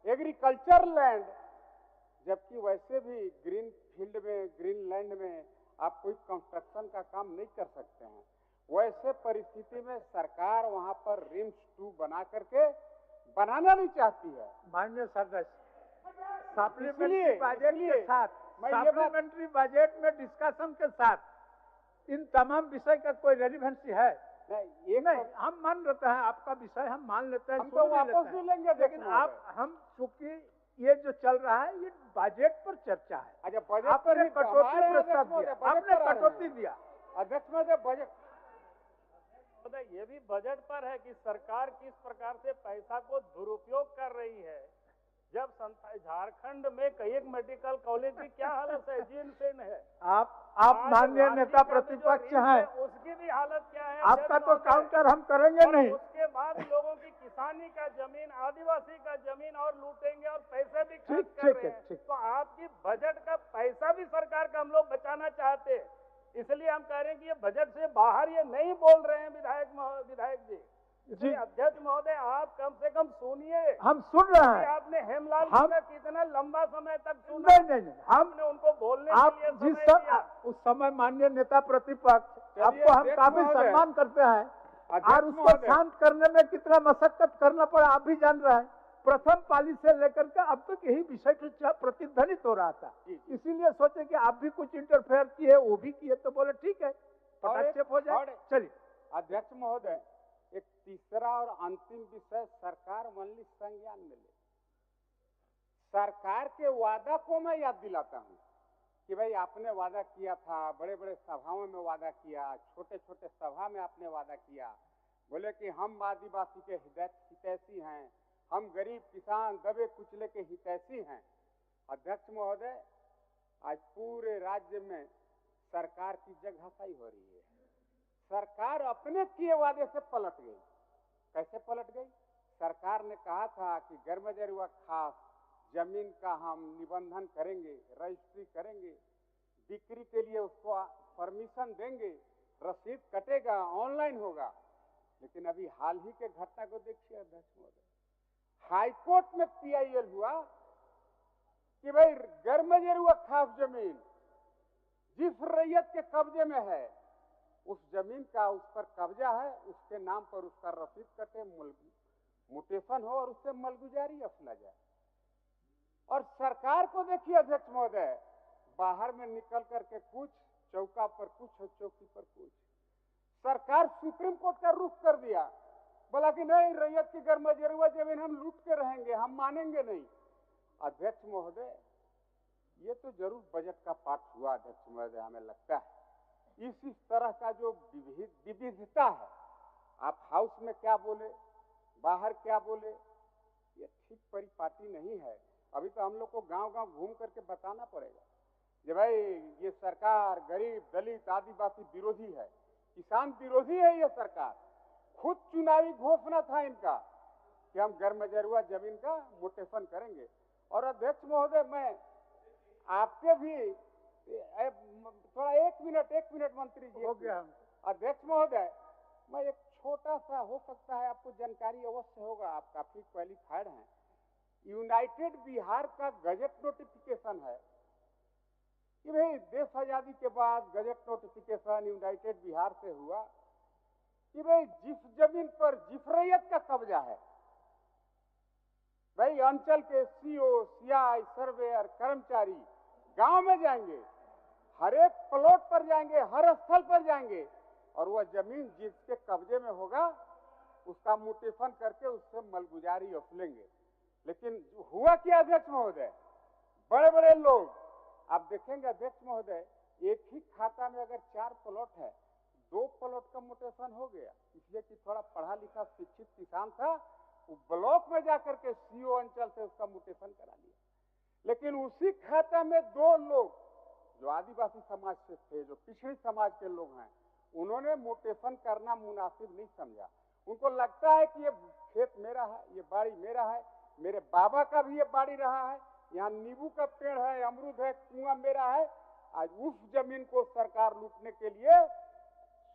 एग्रीकल्चर लैंड, जबकि वैसे भी ग्रीन फील्ड में, ग्रीन लैंड में आप कोई कंस्ट्रक्शन का काम नहीं कर सकते हैं। वैसे परिस्थिति में सरकार वहां पर रिम्स 2 बना करके बनाना नहीं चाहती है। माननीय सदस्य, सप्लीमेंट्री बजट के साथ, सप्लीमेंट्री बजट में डिस्कशन के साथ इन तमाम विषय का कोई रेलिवेंसी है? नहीं, हम मान लेते हैं आपका विषय, हम मान लेते हैं, हम तो वापस भी लेंगे, लेकिन हम चूंकि ये जो चल रहा है ये बजट पर चर्चा है। अच्छा, बजट आपने कटौती प्रस्ताव दिया, आपने कटौती दिया अध्यक्ष महोदय। बजट ये भी बजट पर है कि सरकार किस प्रकार से पैसा को दुरुपयोग कर रही है। जब झारखंड में कई मेडिकल कॉलेज की क्या हालत है, जीर्ण है। आप माननीय नेता प्रतिपक्ष हैं, उसकी भी हालत क्या है? आपका तो काउंटर हम करेंगे नहीं। उसके बाद लोगों की किसानी का जमीन, आदिवासी का जमीन और लूटेंगे और पैसे भी खर्च कर रहे हैं। तो आपकी बजट का पैसा भी सरकार का हम लोग बचाना चाहते हैं, इसलिए हम कह रहे हैं कि ये बजट से बाहर ये नहीं बोल रहे हैं विधायक जी। अध्यक्ष महोदय, आप कम से कम सुनिए। हम सुन रहे हैं। आपने हेमलाल को कितना लंबा समय तक सुना? नहीं, हमने उनको बोलने आप के लिए जिस समय उस समय माननीय नेता प्रतिपक्ष, आपको हम काफी सम्मान करते हैं और उसको शांत करने में कितना मशक्कत करना पड़ा आप भी जान रहे हैं। प्रथम पाली से लेकर के अब तक यही विषय प्रतिध्वनित हो रहा था, इसीलिए सोचे कि आप भी कुछ इंटरफेयर किए, वो भी किए, तो बोले ठीक है, पटाक्षेप हो जाए। चलिए अध्यक्ष महोदय, एक तीसरा और अंतिम विषय सरकार मनली संज्ञान में ले। सरकार के वादा को मैं याद दिलाता हूं कि भाई आपने वादा किया था, बड़े बड़े सभाओं में वादा किया, छोटे छोटे सभा में आपने वादा किया, बोले कि हम आदिवासी के हितैषी हैं, हम गरीब किसान दबे कुचले के हितैषी हैं। अध्यक्ष महोदय, आज पूरे राज्य में सरकार की जगहसाई हो रही है। सरकार अपने किए वादे से पलट गई। कैसे पलट गई? सरकार ने कहा था कि गर्मजरुआ खास जमीन का हम निबंधन करेंगे, रजिस्ट्री करेंगे, बिक्री के लिए उसको परमिशन देंगे, रसीद कटेगा, ऑनलाइन होगा। लेकिन अभी हाल ही के घटना को देखिए अध्यक्ष महोदय, हाईकोर्ट में PIL हुआ कि भाई गर्मजरुआ खास जमीन जिस रैयत के कब्जे में है, उस जमीन का उस पर कब्जा है, उसके नाम पर उसका रसीद कटे, मुटेशन हो और उससे मलगुजारी अपना जाए। और सरकार को देखिए अध्यक्ष महोदय, बाहर में निकल करके कुछ, चौका पर कुछ और चौकी पर कुछ। सरकार सुप्रीम कोर्ट का रुख कर दिया, बोला कि नहीं, रैयत की गर्मजरुआ जमीन हम लूट के रहेंगे, हम मानेंगे नहीं। अध्यक्ष महोदय, ये तो जरूर बजट का पाठ हुआ अध्यक्ष महोदय, हमें लगता है। इस तरह का जो विविधता है, आप हाउस में क्या बोले, बाहर क्या बोले, ये ठीक परिपाटी नहीं है। अभी तो हम लोग को गांव-गांव घूम करके बताना पड़ेगा कि भाई ये सरकार गरीब, दलित, आदिवासी विरोधी है, किसान विरोधी है। ये सरकार खुद चुनावी घोषणा था इनका कि हम गर्मजरुआ जमीन का मुटेशन करेंगे। और अध्यक्ष महोदय, मैं आपके भी थोड़ा एक मिनट मंत्री जी, हो गया। अध्यक्ष महोदय, मैं एक छोटा सा हो सकता है, आपको जानकारी अवश्य होगा, आप काफी क्वालिफाइड हैं। यूनाइटेड बिहार का गजट नोटिफिकेशन है कि भाई देश आजादी के बाद गजट नोटिफिकेशन यूनाइटेड बिहार से हुआ कि भाई जिस जमीन पर जिस रैयत का कब्जा है, भाई अंचल के सीओ, सीआई, सर्वेयर, कर्मचारी गांव में जाएंगे, हर एक प्लॉट पर जाएंगे, हर स्थल पर जाएंगे और वह जमीन जिसके कब्जे में होगा उसका मुटेशन करके उससे मलगुजारी वसूलेंगे। लेकिन हुआ क्या अध्यक्ष महोदय, बड़े बड़े लोग आप देखेंगे अध्यक्ष महोदय, एक ही खाता में अगर 4 प्लॉट है, 2 प्लॉट का मुटेशन हो गया, इसलिए कि थोड़ा पढ़ा लिखा शिक्षित किसान था, वो ब्लॉक में जाकर के सीओ अंचल से उसका मुटेशन करा लिया। लेकिन उसी खाता में 2 लोग जो आदिवासी समाज से थे, जो पिछड़ी समाज के लोग हैं, उन्होंने मुटेशन करना मुनासिब नहीं समझा। उनको लगता है कि ये खेत मेरा है, ये बाड़ी मेरा है, मेरे बाबा का भी ये बाड़ी रहा है, यहाँ नींबू का पेड़ है, अमरूद है, कुआं मेरा है। आज उस जमीन को सरकार लूटने के लिए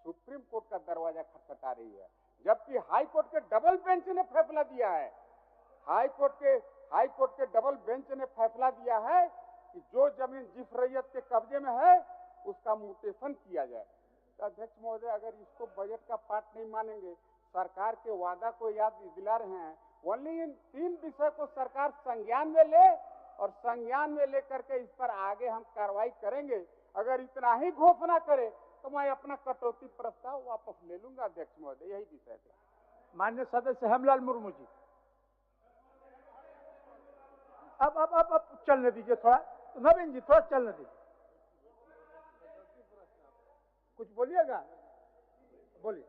सुप्रीम कोर्ट का दरवाजा खटखटा रही है, जबकि हाई कोर्ट के डबल बेंच ने फैसला दिया है, हाई कोर्ट के डबल बेंच ने फैसला दिया है कि जो जमीन जिस रैयत के कब्जे में है उसका म्यूटेशन किया जाए। तो अध्यक्ष महोदय, अगर इसको बजट का पार्ट नहीं मानेंगे, सरकार के वादा को याद दिला रहे हैं, ओनली इन 3 विषय को सरकार संज्ञान में ले और संज्ञान में लेकर के इस पर आगे हम कार्रवाई करेंगे। अगर इतना ही घोषणा करे तो मैं अपना कटौती प्रस्ताव वापस ले लूंगा अध्यक्ष महोदय, यही विषय था। माननीय सदस्य हेमलाल मुर्मू जी, अब चलने दीजिए थोड़ा, नवीन जी थोड़ा चलने दीजिए, कुछ बोलिएगा, बोलिए।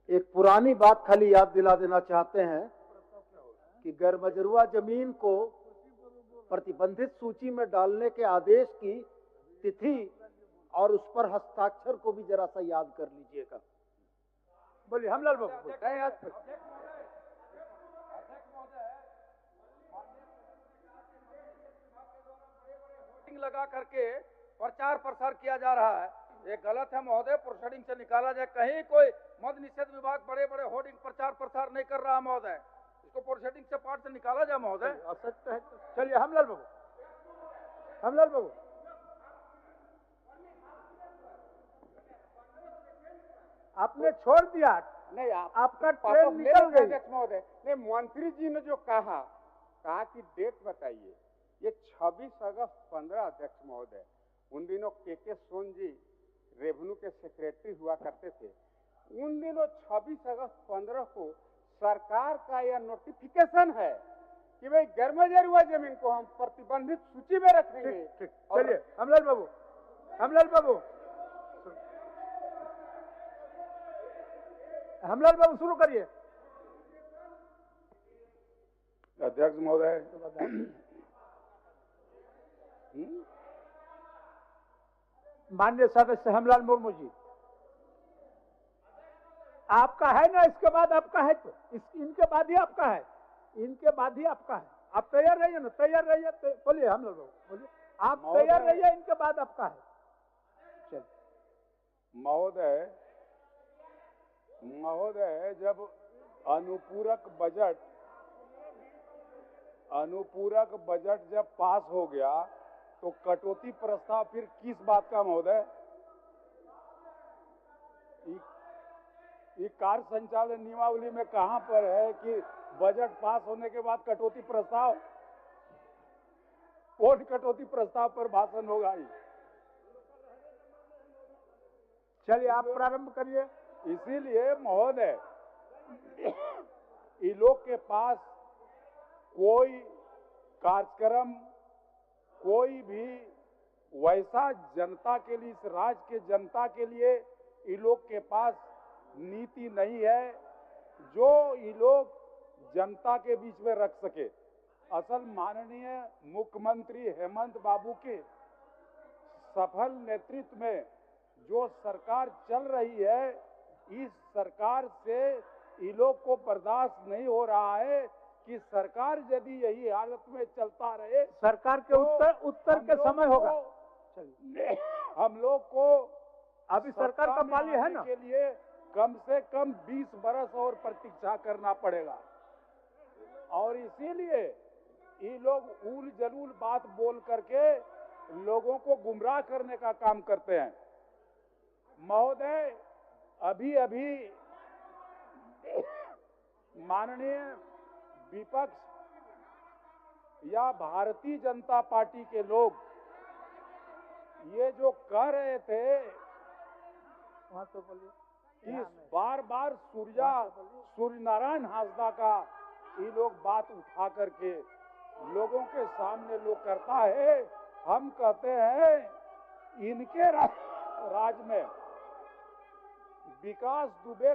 एक पुरानी बात खाली याद दिला देना चाहते हैं कि गैरमजरूआ जमीन को प्रतिबंधित सूची में डालने के आदेश की तिथि और उस पर हस्ताक्षर को भी जरा सा याद कर लीजिएगा। बोलिए हेमलाल बाबू। लगा करके प्रचार प्रसार किया जा रहा है, ये गलत है महोदय, प्रोसीडिंग से निकाला जाए। कहीं कोई मद निषेध विभाग बड़े बड़े होर्डिंग प्रचार प्रसार नहीं कर रहा महोदय, इसको प्रोसीडिंग से पार्ट से निकाला जाए महोदय। असत्य है। चलिए हेमलाल बाबू, हेमलाल बाबू, आपने छोड़ दिया, नहीं आपका ट्रेन निकल गई अध्यक्ष महोदय। नहीं, मंत्री जी ने जो कहा कि डेट बताइए, ये 26 अगस्त 15 अध्यक्ष महोदय। उन दिनों के सोन जी रेवेन्यू के सेक्रेटरी हुआ करते थे। उन दिनों 26 अगस्त 15 को सरकार का यह नोटिफिकेशन है कि भाई गैरमजरूआ जमीन को हम प्रतिबंधित सूची में रखेंगे। ठीक, चलिए हेमलाल बाबू, हेमलाल बाबू, हेमलाल बाबू शुरू करिए। अध्यक्ष महोदय, माननीय सदस्य हेमलाल मुर्मू जी, आपका है ना, इसके बाद आपका है, तो इनके बाद ही आपका है, इनके बाद ही आपका है। आप तैयार रहिए ना, तैयार रहिए। बोलिए हेमलाल बाबू, बोलिए, आप तैयार रहिए, इनके बाद आपका है। चलिए महोदय, जब अनुपूरक बजट जब पास हो गया तो कटौती प्रस्ताव फिर किस बात का महोदय? ये कार्य संचालन नियमावली में कहां पर है कि बजट पास होने के बाद कटौती प्रस्ताव? कौन कटौती प्रस्ताव पर भाषण होगा? चलिए आप प्रारंभ करिए। इसीलिए महोदय, इन लोग के पास कोई कार्यक्रम, कोई भी वैसा जनता के लिए, इस राज्य के जनता के लिए इन लोग के पास नीति नहीं है जो ये लोग जनता के बीच में रख सके। असल माननीय मुख्यमंत्री हेमंत बाबू के सफल नेतृत्व में जो सरकार चल रही है, इस सरकार से इन लोग को बर्दाश्त नहीं हो रहा है कि सरकार यदि यही हालत में चलता रहे, सरकार के उत्तर के समय होगा। हम लोग को अभी सरकार का पाली है ना, के लिए कम से कम 20 बरस और प्रतीक्षा करना पड़ेगा। और इसीलिए ये लोग ऊल जलूल बात बोल करके लोगों को गुमराह करने का काम करते हैं। महोदय, अभी अभी माननीय विपक्ष या भारतीय जनता पार्टी के लोग ये जो कह रहे थे वहां तो बोलिए, इस बार बार सूर्य नारायण हांसदा का ये लोग बात उठा करके लोगों के सामने लोग करता है। हम कहते हैं इनके राज में विकास दुबे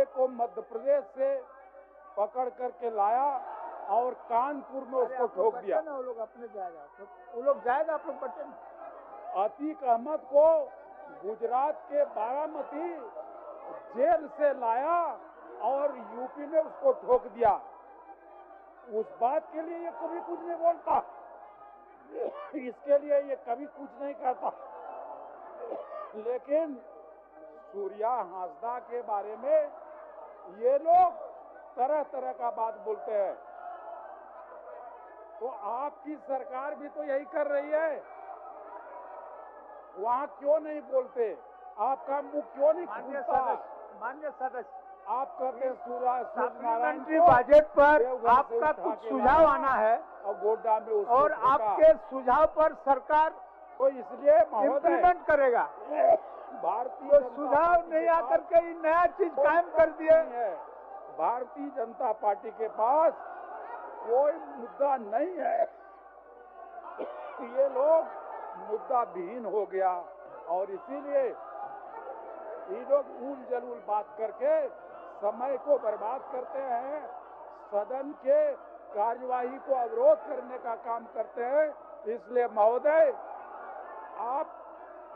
को मध्य प्रदेश से पकड़ करके लाया और कानपुर में उसको ठोक दिया। वो लोग अपने जाएगा, तो वो लोग जाएगा, आप लोग बटे ना। अतीक अहमद को गुजरात के बारामती जेल से लाया और यूपी में उसको ठोक दिया। उस बात के लिए ये कभी कुछ नहीं बोलता, इसके लिए ये कभी कुछ नहीं करता। लेकिन सूर्या हांसदा के बारे में ये लोग तरह तरह का बात बोलते हैं। तो आपकी सरकार भी तो यही कर रही है, वहां क्यों नहीं बोलते? आपका मुंह क्यों नहीं खुलता? मान्य सदस्य, आप कहते हैं सप्लीमेंट्री बजट पर आपका कुछ सुझाव आना है और गोड्डा में और आपके सुझाव पर सरकार तो इसलिए इम्प्लीमेंट करेगा। भारतीय तो सुझाव नहीं आकर के ये नया चीज कायम कर दिए। भारतीय जनता पार्टी के पास कोई मुद्दा नहीं है, ये लोग मुद्दा विहीन हो गया और इसीलिए ये लोग ऊल जलूल बात करके समय को बर्बाद करते हैं, सदन के कार्यवाही को अवरोध करने का काम करते हैं। इसलिए महोदय, आप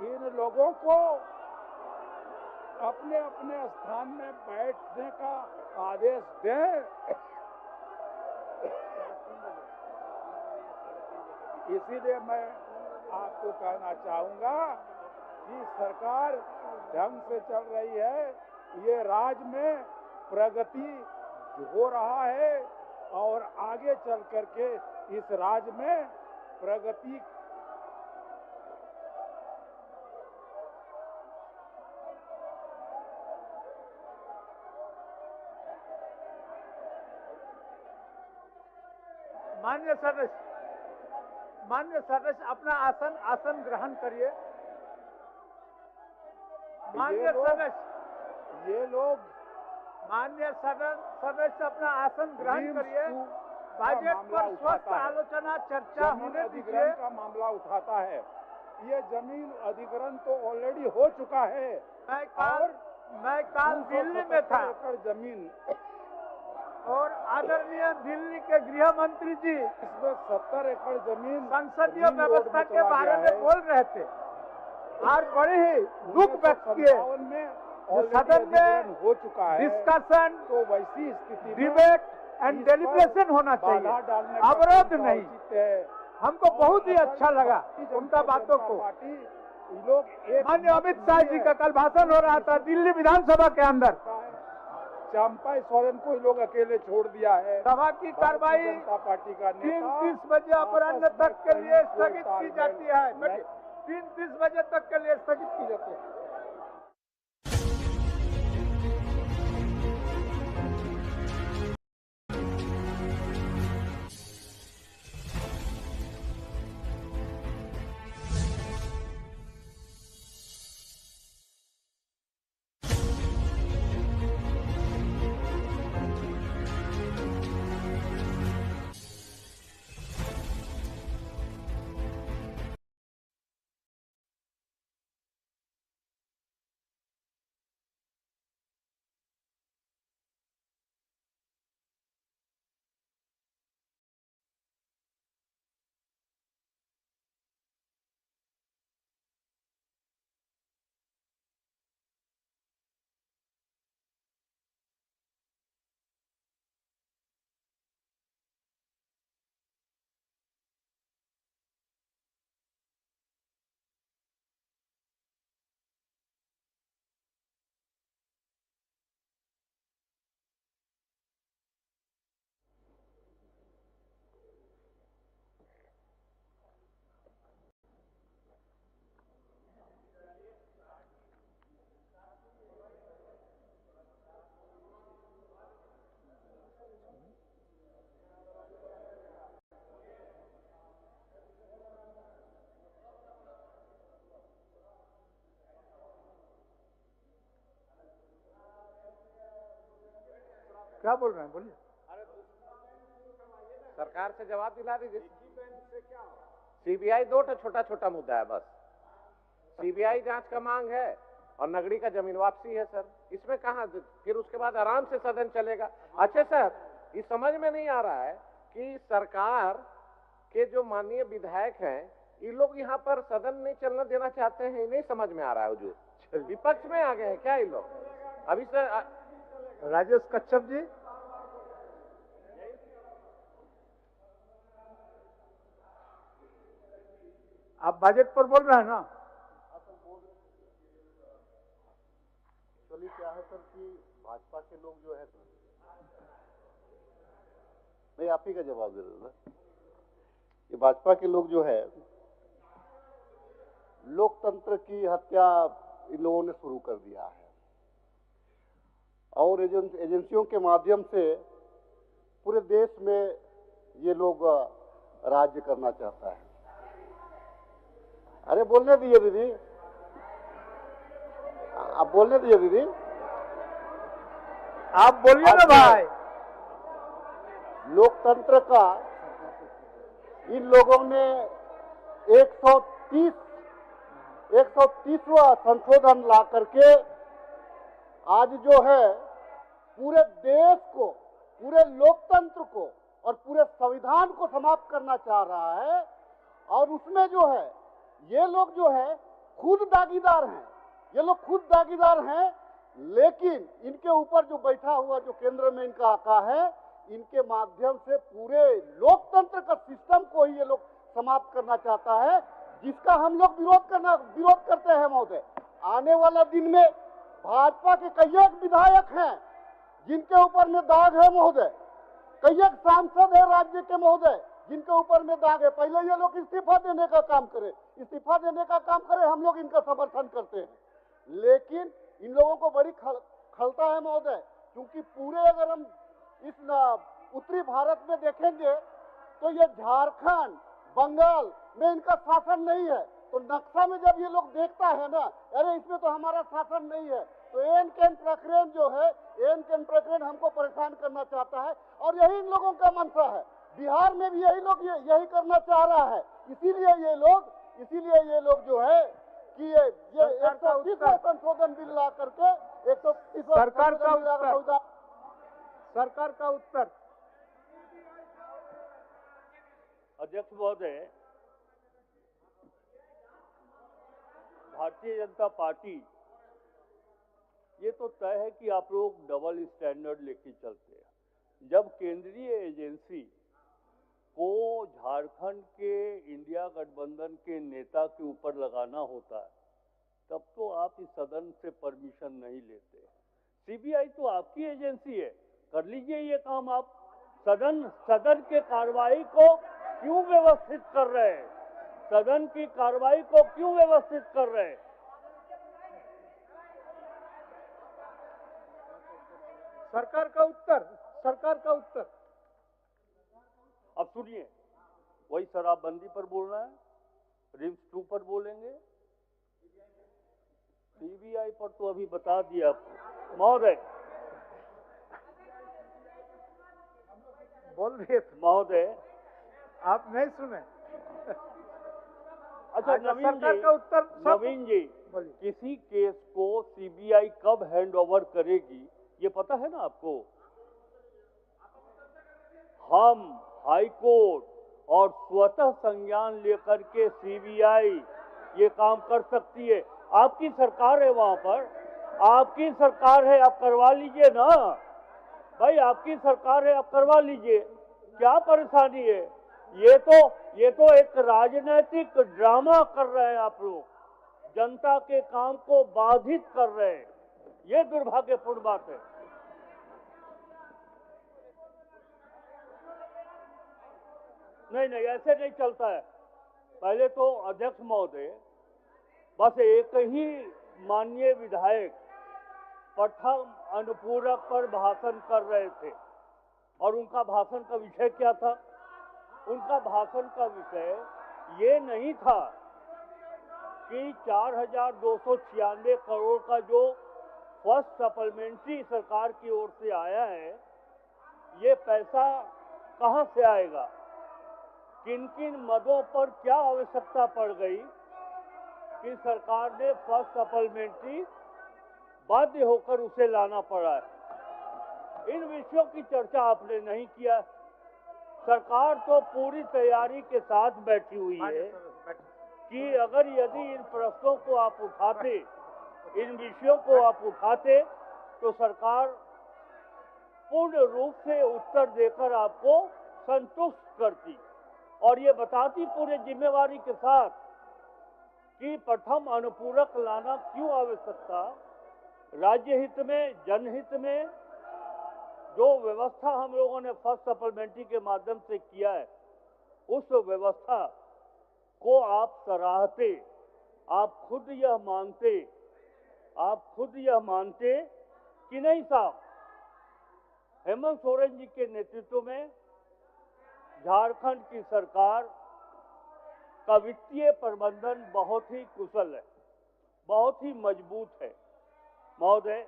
इन लोगों को अपने अपने स्थान में बैठने का आदेश दें। इसीलिए मैं आपको कहना चाहूंगा कि सरकार ढंग से चल रही है, ये राज्य में प्रगति हो रहा है और आगे चल करके इस राज्य में प्रगति मान्य सदस्य अपना आसन ग्रहण करिए। मान्य सदस्य अपना आसन ग्रहण करिए। बजट पर स्वस्थ आलोचना चर्चा होने दीजिए। का मामला उठाता है। ये जमीन अधिग्रहण तो ऑलरेडी हो चुका है। मैं काल दिल्ली में था, एकड़ जमीन और आदरणीय दिल्ली के गृह मंत्री जी इसमें 70 एकड़ जमीन संसदीय व्यवस्था के बारे में बोल रहे थे और बड़े ही दुख व्यक्त किए। सदन में हो चुका है डिस्कशन, तो वैसी स्थिति डिबेट एंड डेलिब्रेशन होना चाहिए, अवरोध नहीं। हमको बहुत ही अच्छा लगा उनका बातों को। माननीय अमित शाह जी का कल भाषण हो रहा था दिल्ली विधानसभा के अंदर। चंपा सोरेन को लोग अकेले छोड़ दिया है। सभा की कार्रवाई जनता पार्टी का 3:30 बजे अपराह्न तक के लिए स्थगित की जाती है। 3:30 बजे तक के लिए स्थगित की जाती है। क्या बोल रहे हैं, बोलिए। सरकार से जवाब दिला दीजिए। सीबीआई 2 छोटा छोटा मुद्दा है बस। सीबीआई जांच का मांग है और नगरी का जमीन वापसी है सर। इसमें कहाँ, फिर उसके बाद आराम से सदन चलेगा। अच्छा सर, ये समझ में नहीं आ रहा है कि सरकार के जो माननीय विधायक हैं, ये लोग यहाँ पर सदन नहीं चलना देना चाहते हैं, नहीं समझ में आ रहा है हुजूर। विपक्ष में आ गए हैं क्या ये लोग अभी सर? राजेश कच्छप जी, आप बजट पर बोल रहे हैं ना? एक्चुअली क्या है सर कि भाजपा के लोग जो है, नहीं आप ही का जवाब दे रहे ना, कि भाजपा के लोग जो है लोकतंत्र की हत्या इन लोगों ने शुरू कर दिया है और एजेंसियों के माध्यम से पूरे देश में ये लोग राज्य करना चाहता है। अरे बोलने दीजिए दीदी, आप बोलने दीजिए दीदी, आप बोलिए ना भाई। लोकतंत्र का इन लोगों ने 130वां संशोधन ला करके आज जो है पूरे देश को, पूरे लोकतंत्र को और पूरे संविधान को समाप्त करना चाह रहा है। और उसमें जो है ये लोग जो है खुद दागीदार हैं, ये लोग खुद दागीदार हैं, लेकिन इनके ऊपर जो बैठा हुआ जो केंद्र में इनका आका है, इनके माध्यम से पूरे लोकतंत्र का सिस्टम को ही ये लोग समाप्त करना चाहता है, जिसका हम लोग विरोध करते हैं महोदय। आने वाला दिन में भाजपा के कई एक विधायक हैं जिनके ऊपर में दाग है महोदय, कई एक सांसद है राज्य के महोदय जिनके ऊपर में दाग है। पहले ये लोग इस्तीफा देने का काम करें, इस्तीफा देने का काम करें, हम लोग इनका समर्थन करते हैं। लेकिन इन लोगों को बड़ी खलता है महोदय, क्योंकि पूरे अगर हम इस उत्तरी भारत में देखेंगे तो ये झारखंड, बंगाल में इनका शासन नहीं है। तो नक्शा में जब ये लोग देखता है ना, अरे इसमें तो हमारा शासन नहीं है, तो एन कैन प्रकरण जो है, एन कैन प्रकरण हमको परेशान करना चाहता है और यही इन लोगों का मंशा है। बिहार में भी यही लोग यही करना चाह रहा है। इसीलिए ये लोग जो है कि ये 130वां संशोधन बिल ला करके 130 सरकार का उत्तर। अध्यक्ष महोदय, भारतीय जनता पार्टी, ये तो तय है कि आप लोग डबल स्टैंडर्ड लेके चलते हैं। जब केंद्रीय एजेंसी को झारखंड के इंडिया गठबंधन के नेता के ऊपर लगाना होता है, तब तो आप इस सदन से परमिशन नहीं लेते। सीबीआई तो आपकी एजेंसी है, कर लीजिए ये काम आप। सदन के कार्रवाई को क्यों व्यवस्थित कर रहे हैं? सदन की कार्रवाई को क्यों व्यवस्थित कर रहे हैं? सरकार का उत्तर। अब सुनिए, वही शराबबंदी पर बोल रहे हैं, रिम्स 2 पर बोलेंगे, सीबीआई पर तो अभी बता दिया आपको महोदय। बोल रहे थे महोदय, आप नहीं सुने। अच्छा नवीन जी, किसी केस को सीबीआई कब हैंड ओवर करेगी ये पता है ना आपको? हम हाई कोर्ट और स्वतः संज्ञान लेकर के सीबीआई ये काम कर सकती है। आपकी सरकार है, वहां पर आपकी सरकार है, आप करवा लीजिए ना भाई, आपकी सरकार है, आप करवा लीजिए, क्या परेशानी है? ये तो एक राजनीतिक ड्रामा कर रहे हैं आप लोग, जनता के काम को बाधित कर रहे हैं, ये दुर्भाग्यपूर्ण बात है। नहीं, ऐसे नहीं चलता है। पहले तो अध्यक्ष महोदय, बस एक ही माननीय विधायक प्रथम अनुपूरक पर भाषण कर रहे थे और उनका भाषण का विषय क्या था? उनका भाषण का विषय ये नहीं था कि 4,296 करोड़ का जो फर्स्ट सप्लीमेंट्री सरकार की ओर से आया है ये पैसा कहां से आएगा, किन किन मदों पर क्या आवश्यकता पड़ गई कि सरकार ने फर्स्ट सप्लीमेंट्री बाध्य होकर उसे लाना पड़ा है। इन विषयों की चर्चा आपने नहीं किया। सरकार तो पूरी तैयारी के साथ बैठी हुई है कि अगर यदि इन प्रश्नों को आप उठाते, इन विषयों को आप उठाते, तो सरकार पूर्ण रूप से उत्तर देकर आपको संतुष्ट करती और ये बताती पूरे जिम्मेवारी के साथ कि प्रथम अनुपूरक लाना क्यों आवश्यक था। राज्य हित में, जनहित में जो व्यवस्था हम लोगों ने फर्स्ट सप्लीमेंट्री के माध्यम से किया है, उस व्यवस्था को आप सराहते, आप खुद यह मानते कि नहीं साहब, हेमंत सोरेन जी के नेतृत्व में झारखंड की सरकार का वित्तीय प्रबंधन बहुत ही कुशल है, बहुत ही मजबूत है। महोदय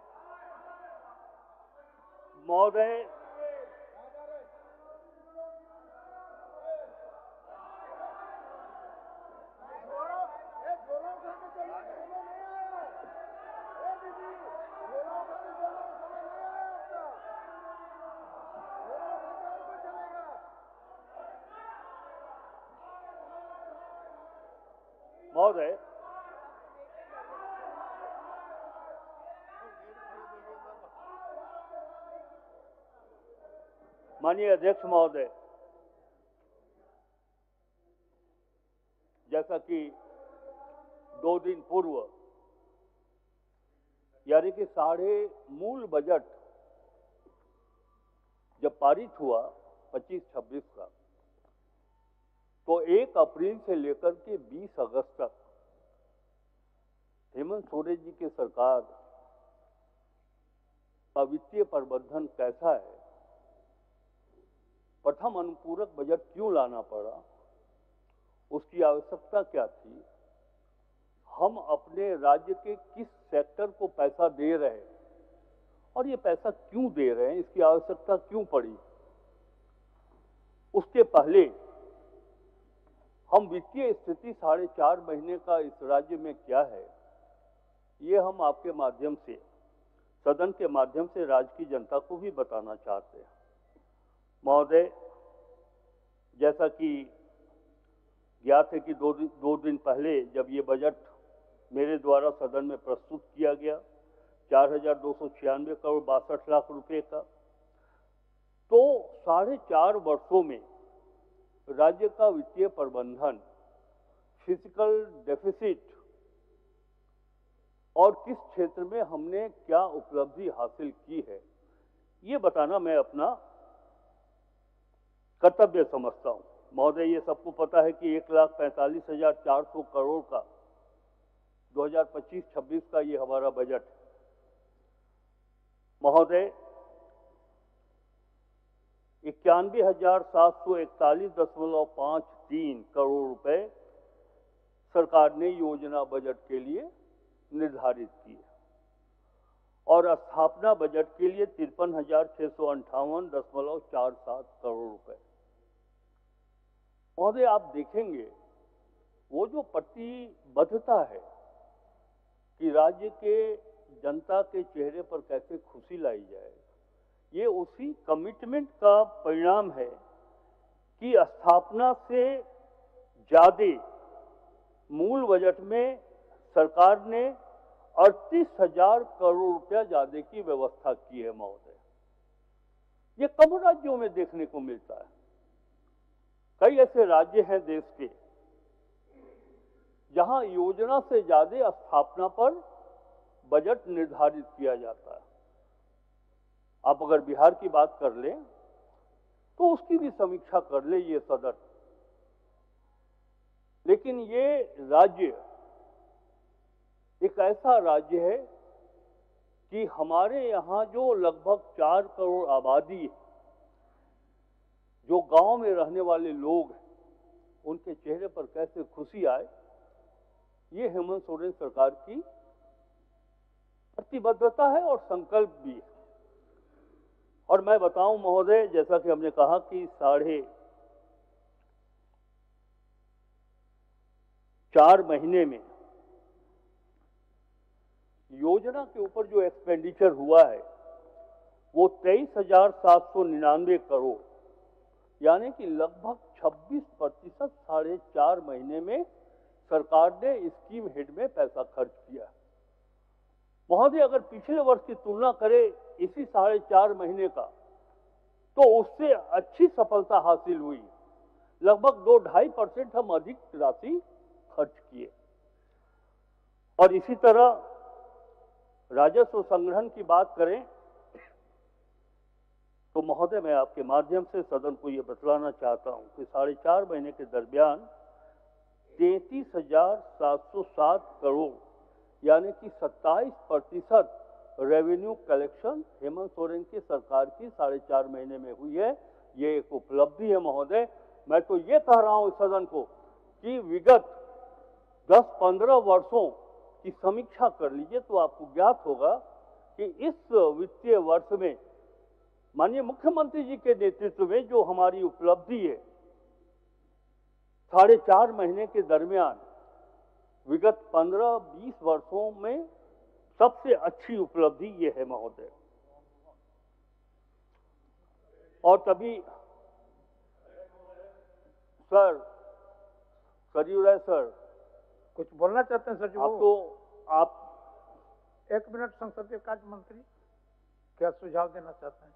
माननीय अध्यक्ष महोदय, जैसा कि 2 दिन पूर्व यानी कि मूल बजट जब पारित हुआ 25-26 का, तो 1 अप्रैल से लेकर के 20 अगस्त तक हेमंत सोरेन जी की सरकार का वित्तीय प्रबंधन कैसा है, प्रथम अनुपूरक बजट क्यों लाना पड़ा, उसकी आवश्यकता क्या थी, हम अपने राज्य के किस सेक्टर को पैसा दे रहे हैं और ये पैसा क्यों दे रहे हैं, इसकी आवश्यकता क्यों पड़ी। उसके पहले हम वित्तीय स्थिति 4.5 महीने का इस राज्य में क्या है, ये हम आपके माध्यम से, सदन के माध्यम से राज्य की जनता को भी बताना चाहते हैं। महोदय, जैसा कि ज्ञात है कि दो दिन पहले जब ये बजट मेरे द्वारा सदन में प्रस्तुत किया गया 4,296 करोड़ 62 लाख रुपए का, तो 4.5 वर्षों में राज्य का वित्तीय प्रबंधन, फिजिकल डेफिसिट और किस क्षेत्र में हमने क्या उपलब्धि हासिल की है, ये बताना मैं अपना कर्तव्य समझता हूं। महोदय, ये सबको पता है कि 1,45,400 करोड़ का 2025-26 का ये हमारा बजट है। महोदय, 91,741.53 करोड़ रुपए सरकार ने योजना बजट के लिए निर्धारित किए और स्थापना बजट के लिए 53,658.47 करोड़ रुपए। महोदय, आप देखेंगे वो जो प्रतिबद्धता है कि राज्य के जनता के चेहरे पर कैसे खुशी लाई जाए, ये उसी कमिटमेंट का परिणाम है कि स्थापना से ज्यादा मूल बजट में सरकार ने 38,000 करोड़ रुपया ज्यादा की व्यवस्था की है। महोदय, ये कम राज्यों में देखने को मिलता है। कई ऐसे राज्य हैं देश के जहां योजना से ज्यादा स्थापना पर बजट निर्धारित किया जाता है। आप अगर बिहार की बात कर लें तो उसकी भी समीक्षा कर ले ये सदन, लेकिन ये राज्य एक ऐसा राज्य है कि हमारे यहाँ जो लगभग 4 करोड़ आबादी है, जो गांव में रहने वाले लोग हैं, उनके चेहरे पर कैसे खुशी आए, ये हेमंत सोरेन सरकार की प्रतिबद्धता है और संकल्प भी है। और मैं बताऊं महोदय, जैसा कि हमने कहा कि 4.5 महीने में योजना के ऊपर जो एक्सपेंडिचर हुआ है वो 23,799 करोड़, यानी कि लगभग 26% 4.5 महीने में सरकार ने स्कीम हेड में पैसा खर्च किया। महोदय, अगर पिछले वर्ष की तुलना करें इसी 4.5 महीने का, तो उससे अच्छी सफलता हासिल हुई। लगभग 2-2.5% हम अधिक राशि खर्च किए। और इसी तरह राजस्व संग्रहण की बात करें तो महोदय, मैं आपके माध्यम से सदन को यह बतलाना चाहता हूं कि 4.5 महीने के दरमियान 33,707 करोड़ यानी कि 27% रेवेन्यू कलेक्शन हेमंत सोरेन की सरकार की 4.5 महीने में हुई है। ये एक उपलब्धि है महोदय। मैं तो ये कह रहा हूं सदन को कि विगत 10-15 वर्षों की समीक्षा कर लीजिए तो आपको ज्ञात होगा कि इस वित्तीय वर्ष में माननीय मुख्यमंत्री जी के नेतृत्व में जो हमारी उपलब्धि है 4.5 महीने के दरमियान विगत 15-20 वर्षों में सबसे अच्छी उपलब्धि ये है महोदय। और तभी सर सरयू सर कुछ बोलना चाहते हैं सर जी? आप तो आप 1 मिनट संसदीय कार्य मंत्री क्या सुझाव देना चाहते हैं?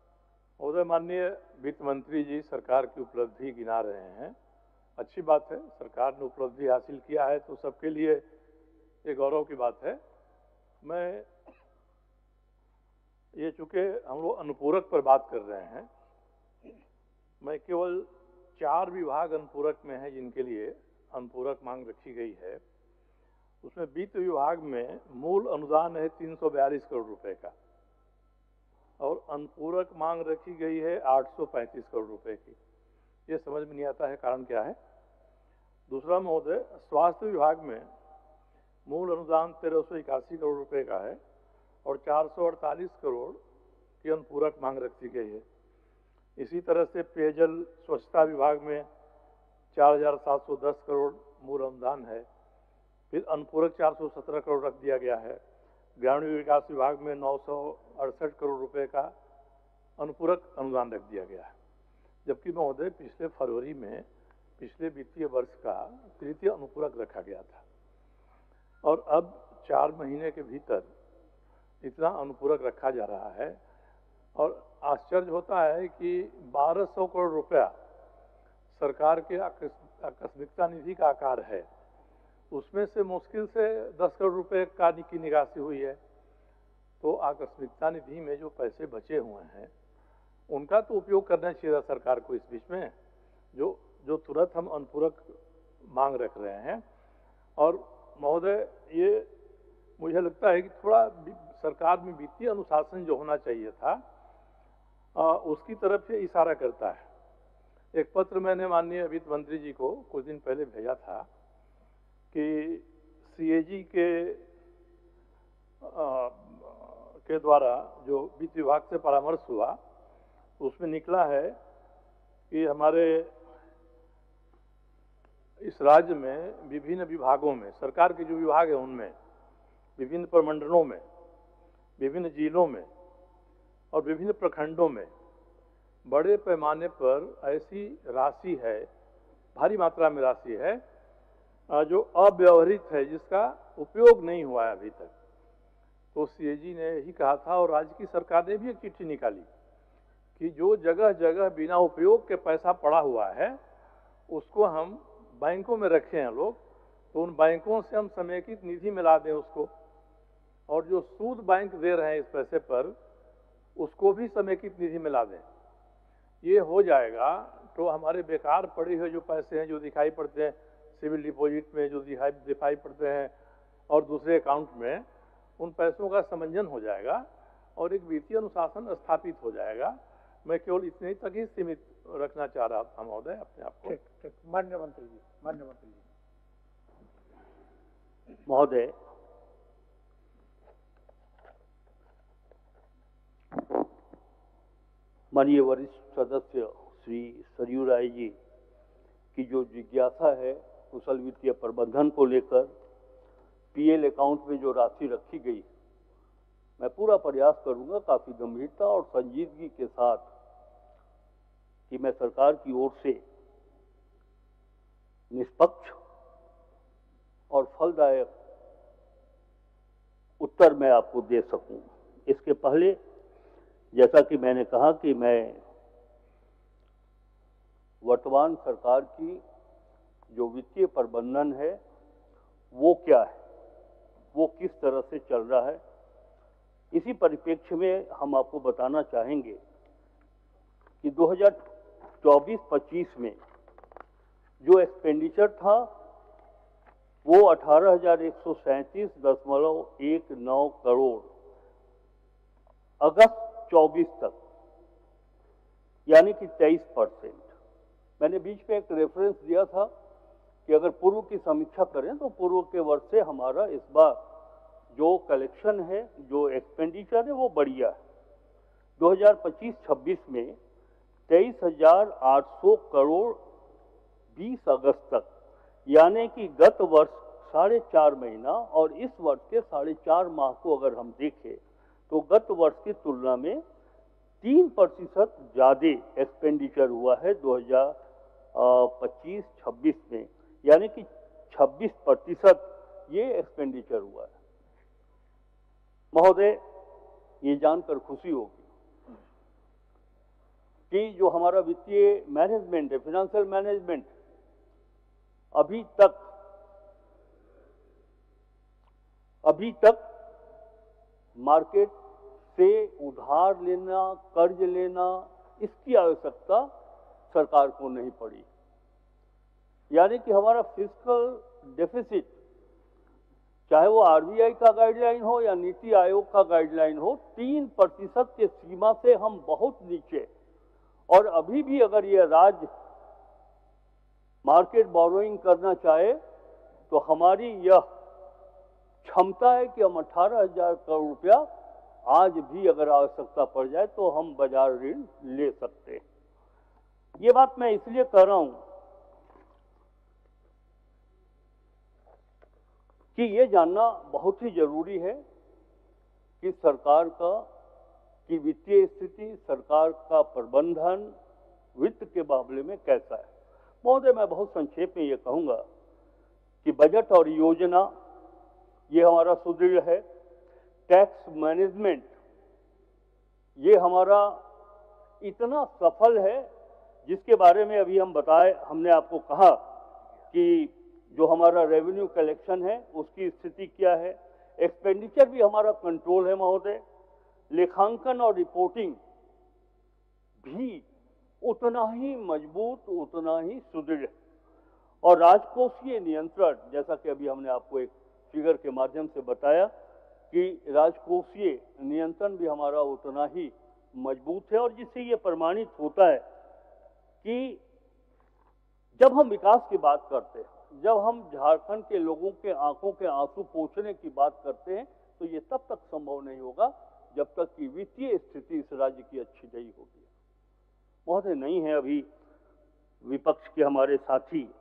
महोदय, माननीय वित्त मंत्री जी सरकार की उपलब्धि गिना रहे हैं। अच्छी बात है, सरकार ने उपलब्धि हासिल किया है तो सबके लिए ये गौरव की बात है। मैं ये चूंकि हम लोग अनुपूरक पर बात कर रहे हैं, मैं केवल 4 विभाग अनुपूरक में हैं जिनके लिए अनुपूरक मांग रखी गई है। उसमें वित्त विभाग में मूल अनुदान है 342 करोड़ रुपए का और अनुपूरक मांग रखी गई है 835 करोड़ रुपए की। ये समझ में नहीं आता है कारण क्या है। दूसरा महोदय, स्वास्थ्य विभाग में मूल अनुदान 1381 करोड़ रुपए का है और 448 करोड़ की अनुपूरक मांग रखी गई है। इसी तरह से पेयजल स्वच्छता विभाग में 4,710 करोड़ मूल अनुदान है, फिर अनुपूरक 417 करोड़ रख दिया गया है। ग्रामीण विकास विभाग में 968 करोड़ रुपए का अनुपूरक अनुदान रख दिया गया है। जबकि महोदय पिछले फरवरी में पिछले वित्तीय वर्ष का तृतीय अनुपूरक रखा गया था और अब 4 महीने के भीतर इतना अनुपूरक रखा जा रहा है। और आश्चर्य होता है कि 1200 करोड़ रुपया सरकार के आकस्मिकता निधि का आकार है, उसमें से मुश्किल से 10 करोड़ रुपए का की निकासी हुई है। तो आकस्मिकता निधि में जो पैसे बचे हुए हैं उनका तो उपयोग करना चाहिए सरकार को इस बीच में, जो तुरंत हम अनुपूरक मांग रख रहे हैं। और महोदय, ये मुझे लगता है कि थोड़ा सरकार में वित्तीय अनुशासन जो होना चाहिए था उसकी तरफ से इशारा करता है। एक पत्र मैंने माननीय वित्त मंत्री जी को कुछ दिन पहले भेजा था कि सीएजी के द्वारा जो वित्त विभाग से परामर्श हुआ उसमें निकला है कि हमारे इस राज्य में विभिन्न विभागों में, सरकार के जो विभाग है उनमें, विभिन्न प्रमंडलों में, विभिन्न जिलों में और विभिन्न प्रखंडों में बड़े पैमाने पर ऐसी राशि है, भारी मात्रा में राशि है जो अव्यवहृत है, जिसका उपयोग नहीं हुआ है अभी तक। तो सीएजी ने यही कहा था और राज्य की सरकार ने भी एक चिट्ठी निकाली कि जो जगह जगह बिना उपयोग के पैसा पड़ा हुआ है उसको हम बैंकों में रखे हैं लोग, तो उन बैंकों से हम समेकित निधि मिला दें उसको, और जो सूद बैंक दे रहे हैं इस पैसे पर उसको भी समेकित निधि मिला दें। ये हो जाएगा तो हमारे बेकार पड़े हुए जो पैसे हैं जो दिखाई पड़ते हैं सिविल डिपॉजिट में, जो दिखाई पड़ते हैं और दूसरे अकाउंट में, उन पैसों का समंजन हो जाएगा और एक वित्तीय अनुशासन स्थापित हो जाएगा। मैं केवल इतने तक ही सीमित रखना चाह रहा था महोदय अपने आप को। ठीक, माननीय मंत्री जी, माननीय मंत्री जी। महोदय, माननीय वरिष्ठ सदस्य श्री सरयू राय जी की जो जिज्ञासा है कुशल वित्तीय प्रबंधन को लेकर, पीएल अकाउंट में जो राशि रखी गई, मैं पूरा प्रयास करूंगा काफी गंभीरता और संजीदगी के साथ कि मैं सरकार की ओर से निष्पक्ष और फलदायक उत्तर मैं आपको दे सकूं। इसके पहले जैसा कि मैंने कहा कि मैं वर्तमान सरकार की जो वित्तीय प्रबंधन है वो क्या है, वो किस तरह से चल रहा है, इसी परिप्रेक्ष्य में हम आपको बताना चाहेंगे कि 2024-25 में जो एक्सपेंडिचर था वो 18,137.19 करोड़ अगस्त 24 तक, यानी कि 23%। मैंने बीच में एक रेफरेंस दिया था कि अगर पूर्व की समीक्षा करें तो पूर्व के वर्ष से हमारा इस बार जो कलेक्शन है, जो एक्सपेंडिचर है वो बढ़िया है। 2025-26 में 23,800 करोड़ 20 अगस्त तक, यानी कि गत वर्ष 4.5 महीना और इस वर्ष के 4.5 माह को अगर हम देखें तो गत वर्ष की तुलना में 3% ज्यादा एक्सपेंडिचर हुआ है 2025-26 में, यानी कि 26% ये एक्सपेंडिचर हुआ है। महोदय, ये जानकर खुशी होगी कि जो हमारा वित्तीय मैनेजमेंट है, फाइनेंशियल मैनेजमेंट, अभी तक मार्केट से उधार लेना, कर्ज लेना, इसकी आवश्यकता सरकार को नहीं पड़ी। यानी कि हमारा फिस्कल डेफिसिट, चाहे वो आरबीआई का गाइडलाइन हो या नीति आयोग का गाइडलाइन हो, 3% के सीमा से हम बहुत नीचे, और अभी भी अगर ये राज्य मार्केट बोरोइंग करना चाहे तो हमारी यह क्षमता है कि हम 18,000 करोड़ रुपया आज भी अगर आवश्यकता पड़ जाए तो हम बाजार ऋण ले सकते हैं। ये बात मैं इसलिए कह रहा हूं कि ये जानना बहुत ही जरूरी है कि सरकार की वित्तीय स्थिति, सरकार का प्रबंधन वित्त के मामले में कैसा है। महोदय, मैं बहुत संक्षेप में ये कहूंगा कि बजट और योजना ये हमारा सुदृढ़ है। टैक्स मैनेजमेंट ये हमारा इतना सफल है जिसके बारे में अभी हमने आपको कहा कि जो हमारा रेवेन्यू कलेक्शन है उसकी स्थिति क्या है। एक्सपेंडिचर भी हमारा कंट्रोल है महोदय। लेखांकन और रिपोर्टिंग भी उतना ही मजबूत, उतना ही सुदृढ़, और राजकोषीय नियंत्रण, जैसा कि अभी हमने आपको एक फिगर के माध्यम से बताया कि राजकोषीय नियंत्रण भी हमारा उतना ही मजबूत है, और जिससे ये प्रमाणित होता है कि जब हम विकास की बात करते हैं, जब हम झारखंड के लोगों के आंखों के आंसू पोंछने की बात करते हैं, तो ये तब तक संभव नहीं होगा जब तक कि वित्तीय स्थिति इस राज्य की अच्छी नहीं होगी। महोदय, नहीं है अभी विपक्ष के हमारे साथी,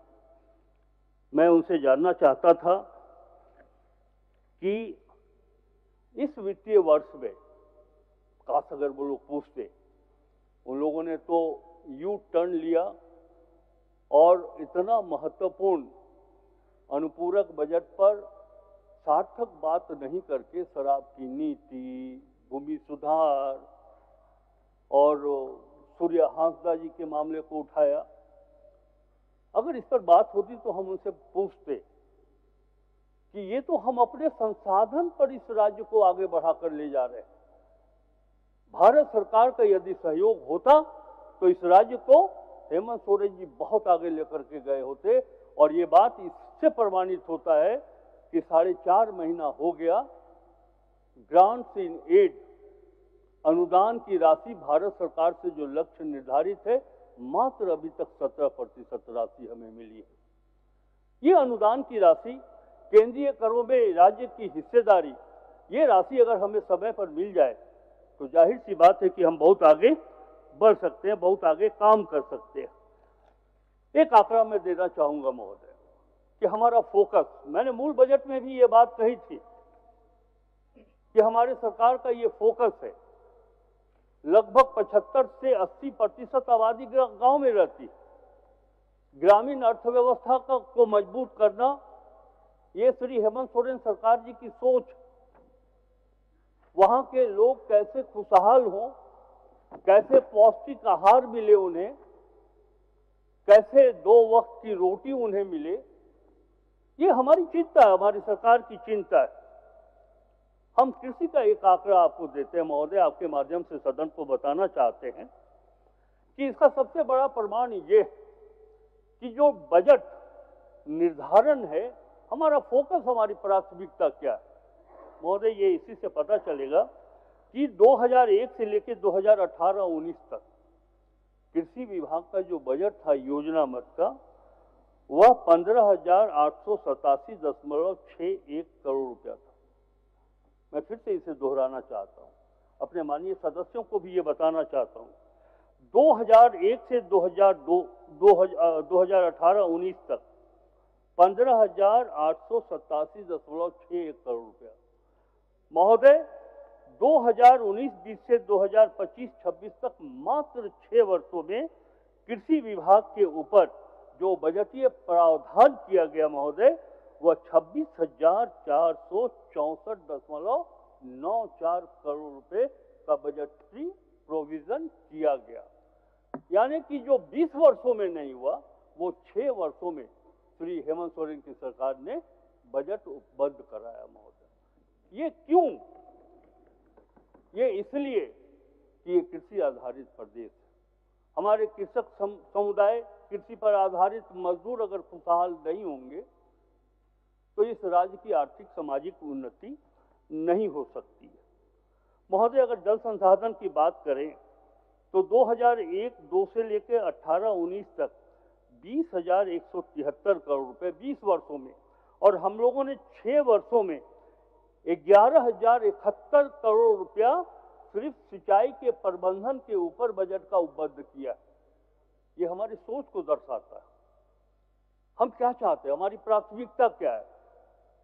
मैं उनसे जानना चाहता था कि इस वित्तीय वर्ष में काश अगर वो लोग पूछते, उन लोगों ने तो यू टर्न लिया और इतना महत्वपूर्ण अनुपूरक बजट पर सार्थक बात नहीं करके शराब की नीति, भूमि सुधार और सूर्य हांसदा जी के मामले को उठाया। अगर इस पर बात होती तो हम उनसे पूछते कि ये तो हम अपने संसाधन पर इस राज्य को आगे बढ़ाकर ले जा रहे हैं। भारत सरकार का यदि सहयोग होता तो इस राज्य को हेमंत सोरेन जी बहुत आगे लेकर के गए होते, और ये बात इससे प्रमाणित होता है कि 4.5 महीना हो गया, ग्रांट्स इन एड, अनुदान की राशि भारत सरकार से जो लक्ष्य निर्धारित है, मात्र अभी तक 17% राशि हमें मिली है। ये अनुदान की राशि, केंद्रीय करों में राज्य की हिस्सेदारी, ये राशि अगर हमें समय पर मिल जाए तो जाहिर सी बात है कि हम बहुत आगे बढ़ सकते हैं, बहुत आगे काम कर सकते हैं। एक आंकड़ा मैं देना चाहूंगा महोदय कि हमारा फोकस, मैंने मूल बजट में भी ये बात कही थी कि हमारे सरकार का ये फोकस है, लगभग 75 से 80% आबादी गांव में रहती है। ग्रामीण अर्थव्यवस्था को मजबूत करना, ये श्री हेमंत सोरेन सरकार जी की सोच। वहां के लोग कैसे खुशहाल हों, कैसे पौष्टिक आहार मिले उन्हें, कैसे 2 वक्त की रोटी उन्हें मिले, ये हमारी चिंता है, हमारी सरकार की चिंता है। हम कृषि का एक आंकड़ा आपको देते हैं महोदय, आपके माध्यम से सदन को बताना चाहते हैं कि इसका सबसे बड़ा प्रमाण ये कि जो बजट निर्धारण है, हमारा फोकस, हमारी प्राथमिकता क्या है महोदय, ये इसी से पता चलेगा कि 2001 से लेकर 2018-19 तक कृषि विभाग का जो बजट था योजना मद का, वह 15,887.61 करोड़ रुपया था। मैं फिर से इसे दोहराना चाहता हूं, अपने माननीय सदस्यों को भी ये बताना चाहता हूं। 2001 से 2018-19 तक 15,887.61 करोड़ रुपया महोदय। 2019-20 से 2025-26 तक मात्र 6 वर्षों में कृषि विभाग के ऊपर जो बजटीय प्रावधान किया गया महोदय, वह 26,464.94 करोड़ रुपए का बजटरी प्रोविजन किया गया। यानी कि जो 20 वर्षों में नहीं हुआ, वो 6 वर्षों में श्री हेमंत सोरेन की सरकार ने बजट उपलब्ध कराया महोदय। ये क्यों? ये इसलिए कि ये कृषि आधारित प्रदेश है। हमारे कृषक समुदाय, कृषि पर आधारित मजदूर अगर खुशहाल नहीं होंगे तो इस राज्य की आर्थिक सामाजिक उन्नति नहीं हो सकती है महोदय। अगर जल संसाधन की बात करें तो 2001-2 से लेकर 18-19 तक 20,173 करोड़ रुपए 20 वर्षों में, और हम लोगों ने 6 वर्षों में 11,071 करोड़ रुपया सिर्फ सिंचाई के प्रबंधन के ऊपर बजट का उपलब्ध किया। ये हमारी सोच को दर्शाता है। हम क्या चाहते हैं, हमारी प्राथमिकता क्या है,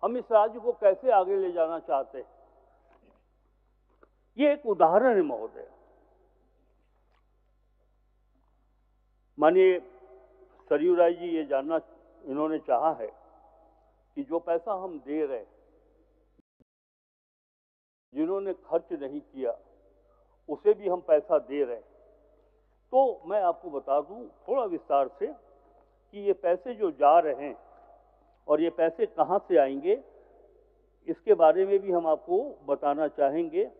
हम इस राज्य को कैसे आगे ले जाना चाहते हैं। ये एक उदाहरण है महोदय। माननीय सरयू राय जी ये जानना इन्होंने चाहा है कि जो पैसा हम दे रहे हैं, जिन्होंने खर्च नहीं किया उसे भी हम पैसा दे रहे हैं, तो मैं आपको बता दूं थोड़ा विस्तार से कि ये पैसे जो जा रहे हैं और ये पैसे कहां से आएंगे, इसके बारे में भी हम आपको बताना चाहेंगे।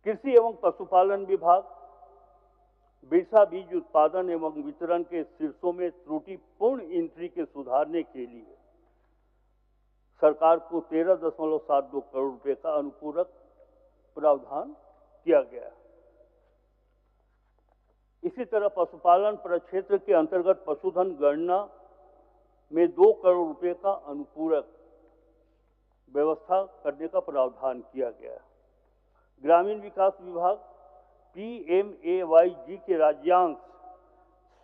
कृषि एवं पशुपालन विभाग बिरसा बीज उत्पादन एवं वितरण के शीर्षों में त्रुटिपूर्ण एंट्री के सुधारने के लिए सरकार को 13.72 करोड़ रुपए का अनुपूरक प्रावधान किया गया। इसी तरह पशुपालन प्रक्षेत्र के अंतर्गत पशुधन गणना में 2 करोड़ रुपए का अनुपूरक व्यवस्था करने का प्रावधान किया गया। ग्रामीण विकास विभाग PMAYG के राज्यांश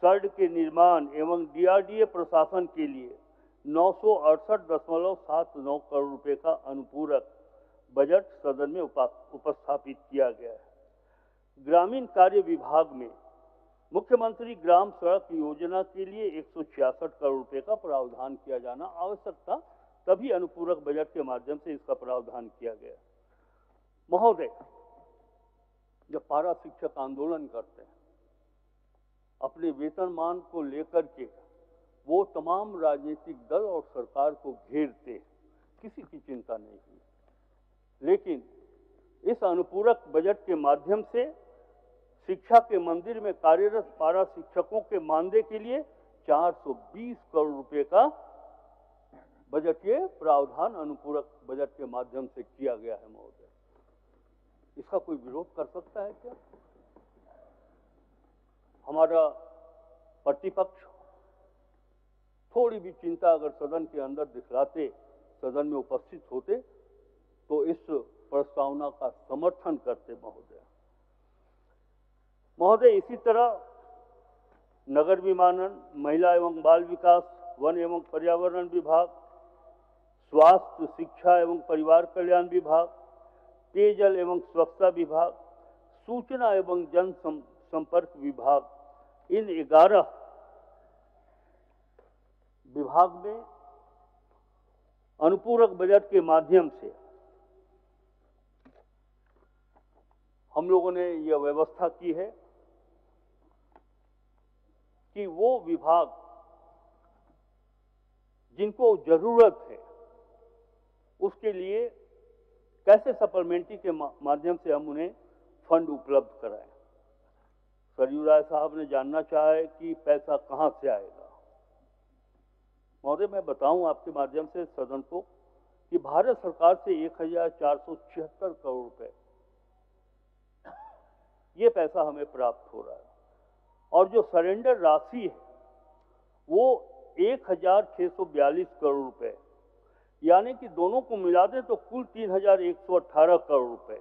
सड़ के निर्माण एवं DRDA प्रशासन के लिए 968.79 करोड़ रुपए का अनुपूरक बजट सदन में उपस्थापित किया गया है। ग्रामीण कार्य विभाग में मुख्यमंत्री ग्राम सड़क योजना के लिए 166 करोड़ रुपए का प्रावधान किया जाना आवश्यक था, तभी अनुपूरक बजट के माध्यम से इसका प्रावधान किया गया। महोदय, जब पारा शिक्षक आंदोलन करते हैं, अपने वेतनमान को लेकर के वो तमाम राजनीतिक दल और सरकार को घेरते, किसी की चिंता नहीं हुई। लेकिन इस अनुपूरक बजट के माध्यम से शिक्षा के मंदिर में कार्यरत पारा शिक्षकों के मानदेय के लिए 420 करोड़ रुपए का बजटीय प्रावधान अनुपूरक बजट के माध्यम से किया गया है महोदय। इसका कोई विरोध कर सकता है क्या? हमारा प्रतिपक्ष थोड़ी भी चिंता अगर सदन के अंदर दिखलाते, सदन में उपस्थित होते, तो इस प्रस्तावना का समर्थन करते महोदय। इसी तरह नगर विमानन, महिला एवं बाल विकास, वन एवं पर्यावरण विभाग, स्वास्थ्य, शिक्षा एवं परिवार कल्याण विभाग, पेयजल एवं स्वच्छता विभाग, सूचना एवं जन संपर्क विभाग, इन 11 विभाग में अनुपूरक बजट के माध्यम से हम लोगों ने यह व्यवस्था की है कि वो विभाग जिनको जरूरत है उसके लिए कैसे सप्लीमेंट्री के माध्यम से हम उन्हें फंड उपलब्ध कराएं। सरयू राय साहब ने जानना चाहा है कि पैसा कहां से आएगा। महोदय, मैं बताऊं आपके माध्यम से सदन को कि भारत सरकार से 1476 करोड़ रुपए ये पैसा हमें प्राप्त हो रहा है और जो सरेंडर राशि है वो 1642 करोड़ रुपए, यानी कि दोनों को मिला दें तो कुल 3118 करोड़ रुपए।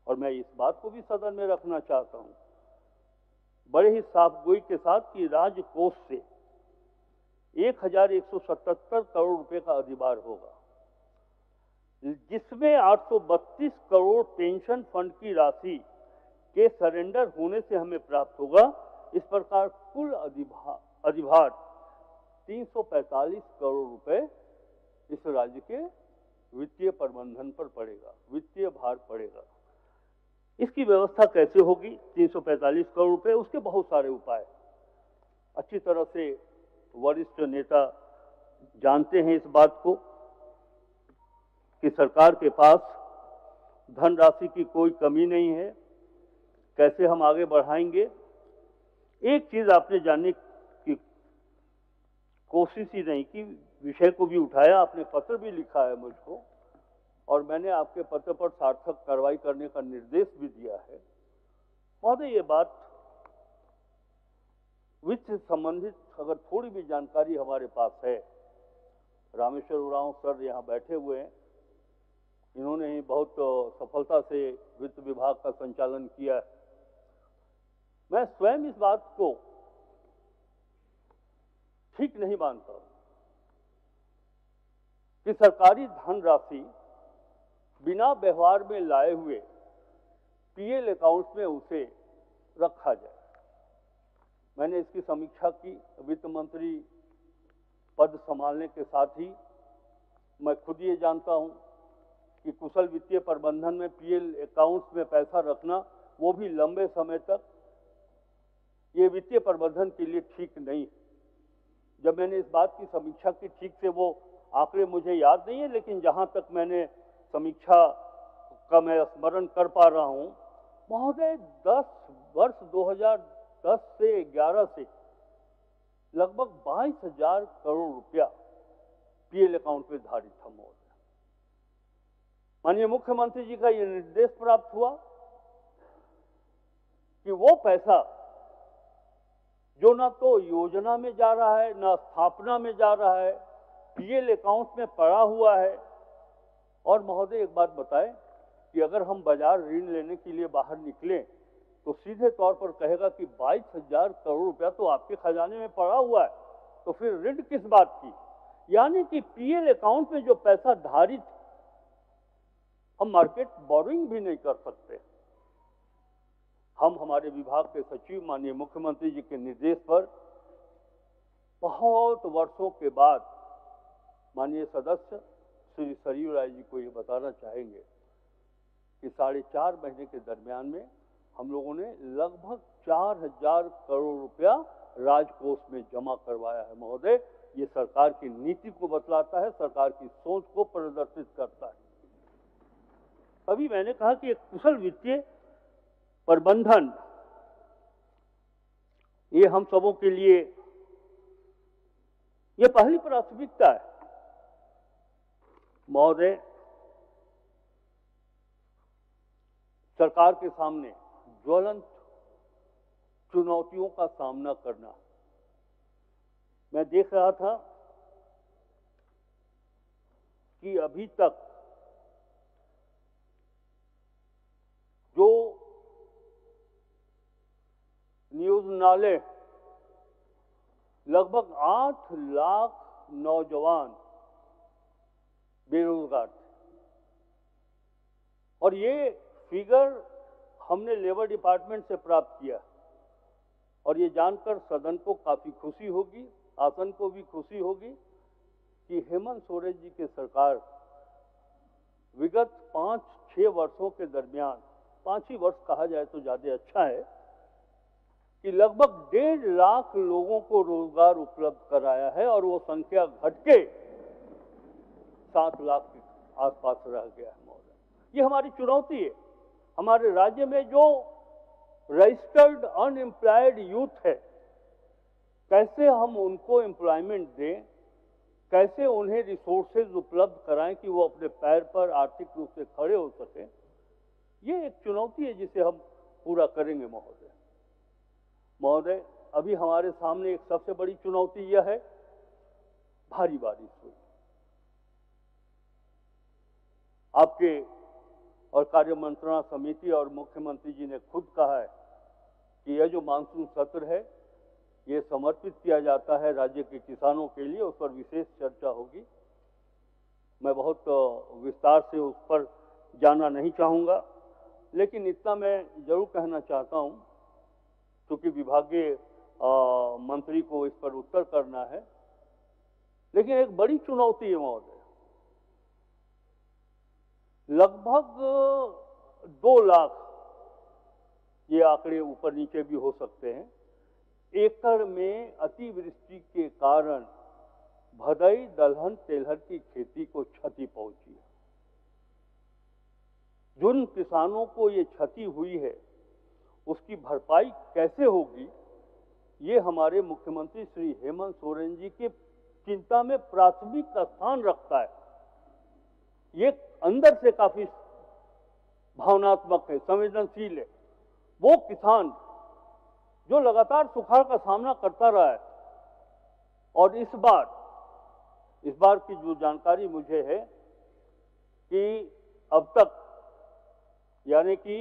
और मैं इस बात को भी सदन में रखना चाहता हूं बड़े ही साफगोई के साथ कि राज्य कोष से 1177 करोड़ रुपए का अधिभार होगा, जिसमें 832 करोड़ पेंशन फंड की राशि के सरेंडर होने से हमें प्राप्त होगा। इस प्रकार कुल अधिभार 345 करोड़ रुपए इस राज्य के वित्तीय प्रबंधन पर पड़ेगा, वित्तीय भार पड़ेगा। इसकी व्यवस्था कैसे होगी? 345 करोड़ रुपए, उसके बहुत सारे उपाय अच्छी तरह से वरिष्ठ नेता जानते हैं इस बात को कि सरकार के पास धनराशि की कोई कमी नहीं है। कैसे हम आगे बढ़ाएंगे? एक चीज आपने जानने की कोशिश ही नहीं की, विषय को भी उठाया, आपने पत्र भी लिखा है मुझको और मैंने आपके पत्र पर सार्थक कार्रवाई करने का निर्देश भी दिया है। महोदय, ये बात वित्त से संबंधित अगर थोड़ी भी जानकारी हमारे पास है, रामेश्वर उरांव सर यहाँ बैठे हुए हैं, इन्होंने ही बहुत सफलता से वित्त विभाग का संचालन किया है। मैं स्वयं इस बात को ठीक नहीं मानता कि सरकारी धनराशि बिना व्यवहार में लाए हुए पीएल अकाउंट्स में उसे रखा जाए। मैंने इसकी समीक्षा की, वित्त मंत्री पद संभालने के साथ ही मैं खुद ये जानता हूं कि कुशल वित्तीय प्रबंधन में पीएल अकाउंट्स में पैसा रखना, वो भी लंबे समय तक, ये वित्तीय प्रबंधन के लिए ठीक नहीं है। जब मैंने इस बात की समीक्षा की, ठीक से वो आंकड़े मुझे याद नहीं है, लेकिन जहां तक मैंने समीक्षा का मैं स्मरण कर पा रहा हूं, महोदय 2010 से 11 से लगभग 22,000 करोड़ रुपया पीएल अकाउंट में धारित था। महोदय, माननीय मुख्यमंत्री जी का यह निर्देश प्राप्त हुआ कि वो पैसा जो ना तो योजना में जा रहा है, ना स्थापना में जा रहा है, पीएल अकाउंट में पड़ा हुआ है। और महोदय, एक बात बताएं कि अगर हम बाजार ऋण लेने के लिए बाहर निकले तो सीधे तौर पर कहेगा कि 22,000 करोड़ रुपया तो आपके खजाने में पड़ा हुआ है, तो फिर ऋण किस बात की? यानी कि पीएल अकाउंट में जो पैसा धारित, हम मार्केट बोरोइंग भी नहीं कर सकते। हम हमारे विभाग के सचिव माननीय मुख्यमंत्री जी के निर्देश पर बहुत वर्षों के बाद माननीय सदस्य श्री सरयू राय जी को ये बताना चाहेंगे कि 4.5 महीने के दरमियान में हम लोगों ने लगभग 4,000 करोड़ रुपया राजकोष में जमा करवाया है। महोदय, ये सरकार की नीति को बतलाता है, सरकार की सोच को प्रदर्शित करता है। अभी मैंने कहा कि एक कुशल वित्तीय प्रबंधन ये हम सबों के लिए ये पहली प्राथमिकता है। महोदय, सरकार के सामने ज्वलंत चुनौतियों का सामना करना, मैं देख रहा था कि अभी तक जो न्यूज नाले लगभग 8 लाख नौजवान बेरोजगार थे और ये फिगर हमने लेबर डिपार्टमेंट से प्राप्त किया और ये जानकर सदन को काफी खुशी होगी, आसन को भी खुशी होगी कि हेमंत सोरेन जी की सरकार विगत 5-6 वर्षों के दरमियान, 5 ही वर्ष कहा जाए तो ज्यादा अच्छा है, कि लगभग 1.5 लाख लोगों को रोजगार उपलब्ध कराया है और वो संख्या घट के 7 लाख के आसपास रह गया है महोदय। ये हमारी चुनौती है। हमारे राज्य में जो रजिस्टर्ड अनएम्प्लॉयड यूथ है, कैसे हम उनको एम्प्लॉयमेंट दें, कैसे उन्हें रिसोर्सेज उपलब्ध कराएं कि वो अपने पैर पर आर्थिक रूप से खड़े हो सकें, ये एक चुनौती है जिसे हम पूरा करेंगे महोदय। महोदय, अभी हमारे सामने एक सबसे बड़ी चुनौती यह है, भारी बारिश हुई। आपके और कार्य मंत्रणा समिति और मुख्यमंत्री जी ने खुद कहा है कि यह जो मानसून सत्र है ये समर्पित किया जाता है राज्य के किसानों के लिए, उस पर विशेष चर्चा होगी। मैं बहुत विस्तार से उस पर जाना नहीं चाहूँगा, लेकिन इतना मैं जरूर कहना चाहता हूँ, क्योंकि विभागीय मंत्री को इस पर उत्तर करना है। लेकिन एक बड़ी चुनौती है महोदय, लगभग 2 लाख, ये आंकड़े ऊपर नीचे भी हो सकते हैं, एकड़ में अतिवृष्टि के कारण भदई, दलहन, तेलहन की खेती को क्षति पहुंची है। जिन किसानों को ये क्षति हुई है उसकी भरपाई कैसे होगी, ये हमारे मुख्यमंत्री श्री हेमंत सोरेन जी की चिंता में प्राथमिक स्थान रखता है। ये अंदर से काफी भावनात्मक है, संवेदनशील है। वो किसान जो लगातार सुखाड़ का सामना करता रहा है और इस बार की जो जानकारी मुझे है कि अब तक यानी कि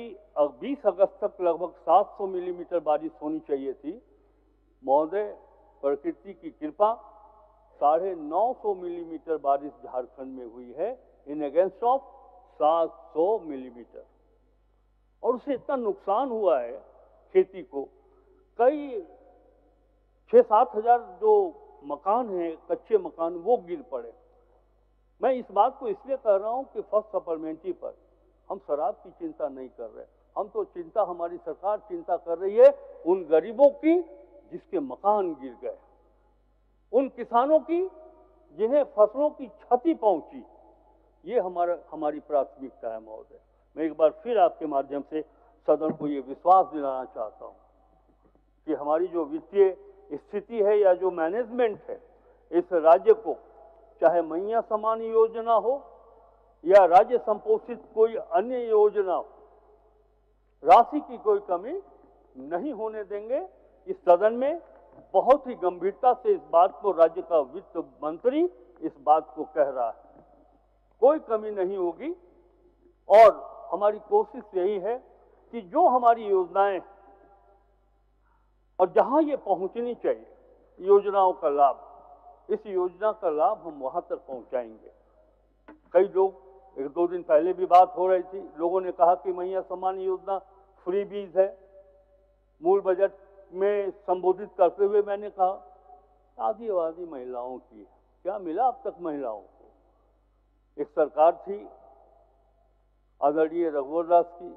20 अगस्त तक लगभग 700 मिलीमीटर बारिश होनी चाहिए थी। महोदय, प्रकृति की कृपा 950 मिलीमीटर बारिश झारखंड में हुई है इन अगेंस्ट ऑफ 700 मिलीमीटर, और उससे इतना नुकसान हुआ है खेती को। कई 6-7 हजार जो मकान हैं, कच्चे मकान, वो गिर पड़े। मैं इस बात को इसलिए कह रहा हूं कि फर्स्ट सप्लीमेंट्री पर हम शराब की चिंता नहीं कर रहे, हम तो चिंता, हमारी सरकार चिंता कर रही है उन गरीबों की जिसके मकान गिर गए, उन किसानों की जिन्हें फसलों की क्षति पहुंची। ये हमारी प्राथमिकता है महोदय। मैं एक बार फिर आपके माध्यम से सदन को ये विश्वास दिलाना चाहता हूं कि हमारी जो वित्तीय स्थिति है या जो मैनेजमेंट है, इस राज्य को चाहे मैया समान योजना हो या राज्य संपोषित कोई अन्य योजना हो, राशि की कोई कमी नहीं होने देंगे। इस सदन में बहुत ही गंभीरता से इस बात को राज्य का वित्त मंत्री इस बात को कह रहा है, कोई कमी नहीं होगी। और हमारी कोशिश यही है कि जो हमारी योजनाएं और जहां ये पहुंचनी चाहिए योजनाओं का लाभ, इस योजना का लाभ हम वहां तक पहुंचाएंगे। कई लोग, 1-2 दिन पहले भी बात हो रही थी, लोगों ने कहा कि मैया सम्मान योजना फ्री बीज है। मूल बजट में संबोधित करते हुए मैंने कहा आदिवासी महिलाओं की क्या मिला अब तक महिलाओं को? एक सरकार थी आदरणीय रघुवर दास की,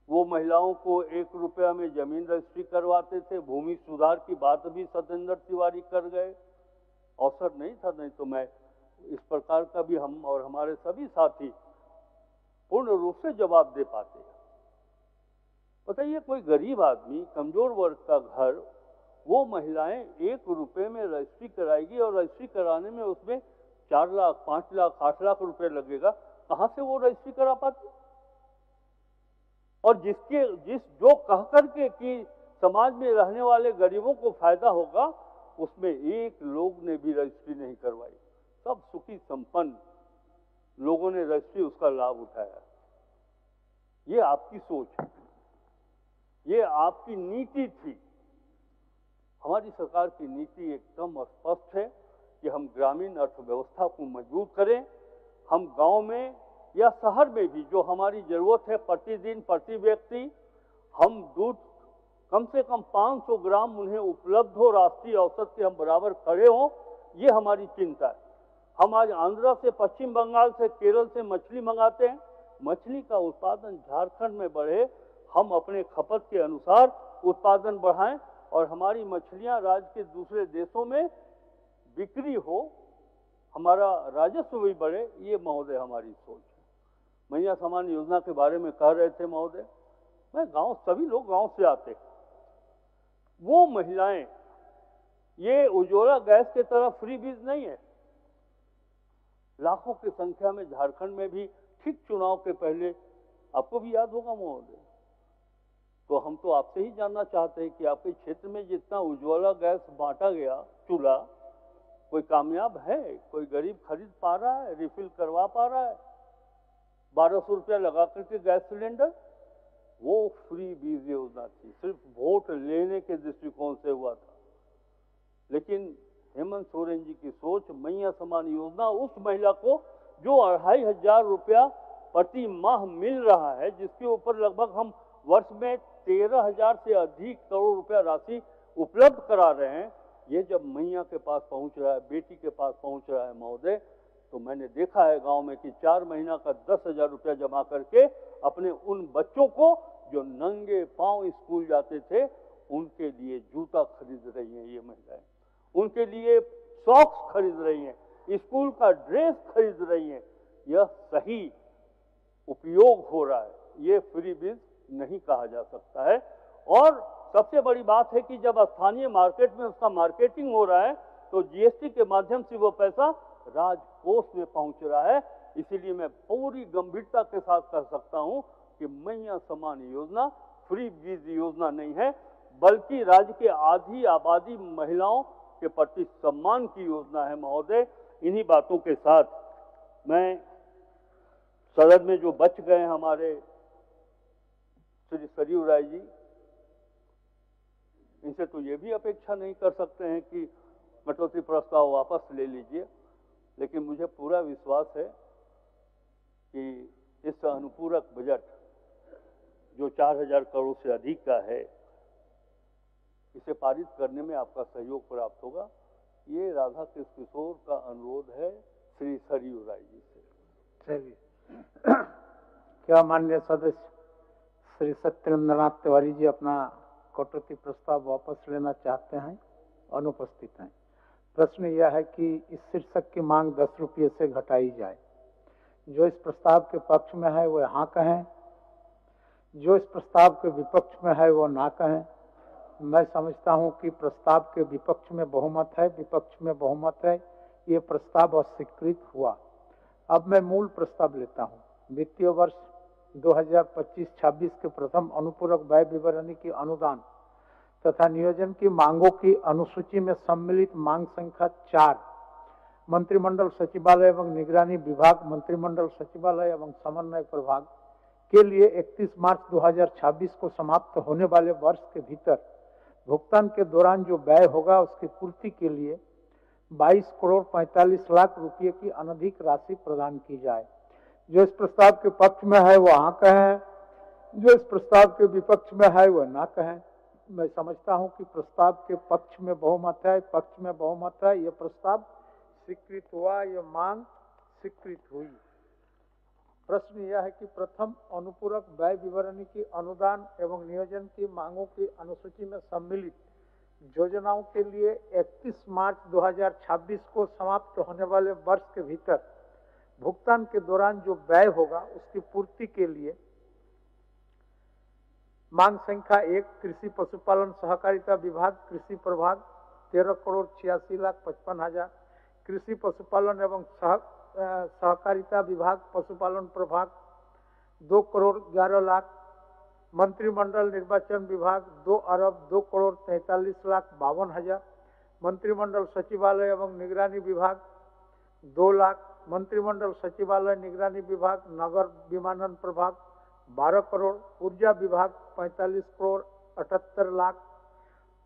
वो महिलाओं को 1 रुपया में जमीन रजिस्ट्री करवाते थे। भूमि सुधार की बात भी सत्येंद्र तिवारी कर गए, अवसर नहीं था, नहीं तो मैं इस प्रकार का भी हम और हमारे सभी साथी पूर्ण रूप से जवाब दे पाते हैं। बताइए, कोई गरीब आदमी, कमजोर वर्ग का घर, वो महिलाएं 1 रुपये में रजिस्ट्री कराएगी और रजिस्ट्री कराने में उसमें 4 लाख, 5 लाख, 8 लाख रुपए लगेगा, कहां से वो रजिस्ट्री करा पाती? और जो कह करके कि समाज में रहने वाले गरीबों को फायदा होगा, उसमें एक लोग ने भी रजिस्ट्री नहीं करवाई। सब सुखी संपन्न लोगों ने रजिस्ट्री, उसका लाभ उठाया। ये आपकी सोच है, ये आपकी नीति थी। हमारी सरकार की नीति एकदम स्पष्ट है कि हम ग्रामीण अर्थव्यवस्था को मजबूत करें। हम गांव में या शहर में भी जो हमारी जरूरत है प्रतिदिन प्रति व्यक्ति हम दूध कम से कम 500 ग्राम उन्हें उपलब्ध हो, राष्ट्रीय औसत के हम बराबर खड़े हों, ये हमारी चिंता है। हम आज आंध्र से, पश्चिम बंगाल से, केरल से मछली मंगाते हैं, मछली का उत्पादन झारखंड में बढ़े, हम अपने खपत के अनुसार उत्पादन बढ़ाएं और हमारी मछलियां राज्य के दूसरे देशों में बिक्री हो, हमारा राजस्व भी बढ़े, ये महोदय हमारी सोच है। मैया समान योजना के बारे में कह रहे थे महोदय, मैं गांव, सभी लोग गांव से आते हैं, वो महिलाएं, ये उज्ज्वला गैस के तरह फ्री बीज नहीं है। लाखों की संख्या में झारखंड में भी ठीक चुनाव के पहले, आपको भी याद होगा महोदय, तो हम तो आपसे ही जानना चाहते हैं कि आपके क्षेत्र में जितना उज्ज्वला गैस बांटा गया चूल्हा, कोई कामयाब है? कोई गरीब खरीद पा रहा है, रिफिल करवा पा रहा है? 1200 रुपया लगा करके गैस सिलेंडर, वो फ्री बीज योजना थी, सिर्फ वोट लेने के दृष्टिकोण से हुआ था। लेकिन हेमंत सोरेन जी की सोच, मैया समान योजना उस महिला को जो 2500 रुपया प्रति माह मिल रहा है, जिसके ऊपर लगभग हम वर्ष में 13,000 से अधिक करोड़ रुपया राशि उपलब्ध करा रहे हैं, ये जब मैया के पास पहुंच रहा है, बेटी के पास पहुंच रहा है महोदय, तो मैंने देखा है गांव में कि 4 महीना का 10,000 रुपया जमा करके अपने उन बच्चों को जो नंगे पांव स्कूल जाते थे, उनके लिए जूता खरीद रही हैं ये महिलाएं, उनके लिए सॉक्स खरीद रही हैं, स्कूल का ड्रेस खरीद रही हैं। यह सही उपयोग हो रहा है, ये फ्री बीज नहीं कहा जा सकता है। और सबसे बड़ी बात है कि जब स्थानीय मार्केट में उसका मार्केटिंग हो रहा है तो जीएसटी के माध्यम से वो पैसा राजकोष में पहुंच रहा है। इसीलिए मैं पूरी गंभीरता के साथ कह सकता हूं कि मैया समान योजना फ्री बीज योजना नहीं है, बल्कि राज्य के आधी आबादी महिलाओं के प्रति सम्मान की योजना है महोदय। इन्हीं बातों के साथ मैं सदन में जो बच गए हमारे श्री सरयू राय जी, इनसे तो ये भी अपेक्षा नहीं कर सकते हैं कि कटौती प्रस्ताव वापस ले लीजिए, लेकिन मुझे पूरा विश्वास है कि इस अनुपूरक बजट जो 4,000 करोड़ से अधिक का है, इसे पारित करने में आपका सहयोग प्राप्त होगा। ये राधा कृष्ण किशोर का अनुरोध है श्री सरयू राय जी से। चलिए, क्या माननीय सदस्य श्री सत्येंद्रनाथ तिवारी जी अपना कटौती प्रस्ताव वापस लेना चाहते हैं? अनुपस्थित हैं। प्रश्न यह है कि इस शीर्षक की मांग 10 रुपये से घटाई जाए। जो इस प्रस्ताव के पक्ष में है वो हाँ कहें, जो इस प्रस्ताव के विपक्ष में है वो ना कहें। मैं समझता हूं कि प्रस्ताव के विपक्ष में बहुमत है, विपक्ष में बहुमत है, ये प्रस्ताव अस्वीकृत हुआ। अब मैं मूल प्रस्ताव लेता हूं। वित्तीय वर्ष 2025-26 के प्रथम अनुपूरक व्यय विवरणी की अनुदान तथा नियोजन की मांगों की अनुसूची में सम्मिलित मांग संख्या 4 मंत्रिमंडल सचिवालय एवं निगरानी विभाग, मंत्रिमंडल सचिवालय एवं समन्वय प्रभाग के लिए 31 मार्च 2026 को समाप्त होने वाले वर्ष के भीतर भुगतान के दौरान जो व्यय होगा उसकी पूर्ति के लिए 22 करोड़ 45 लाख रुपए की अनधिक राशि प्रदान की जाए। जो इस प्रस्ताव के पक्ष में है वो हाँ कहें, जो इस प्रस्ताव के विपक्ष में है वो ना कहें। मैं समझता हूं कि प्रस्ताव के पक्ष में बहुमत है, पक्ष में बहुमत है, ये प्रस्ताव स्वीकृत हुआ, ये मांग स्वीकृत हुई। प्रश्न यह है कि प्रथम अनुपूरक व्यय विवरणी की अनुदान एवं नियोजन की मांगों की अनुसूची में सम्मिलित योजनाओं के लिए 31 मार्च 2026 को समाप्त होने वाले वर्ष के भीतर भुगतान के दौरान जो व्यय होगा उसकी पूर्ति के लिए मांग संख्या 1 कृषि पशुपालन सहकारिता विभाग कृषि प्रभाग 13 करोड़ 86 लाख 55 हजार, कृषि पशुपालन एवं सहकारिता विभाग पशुपालन प्रभाग 2 करोड़ 11 लाख, मंत्रिमंडल निर्वाचन विभाग 2 अरब 2 करोड़ 43 लाख 52 हजार, मंत्रिमंडल सचिवालय एवं निगरानी विभाग 2 लाख, मंत्रिमंडल सचिवालय निगरानी विभाग नगर विमानन प्रभाग 12 करोड़, ऊर्जा विभाग 45 करोड़ 78 लाख,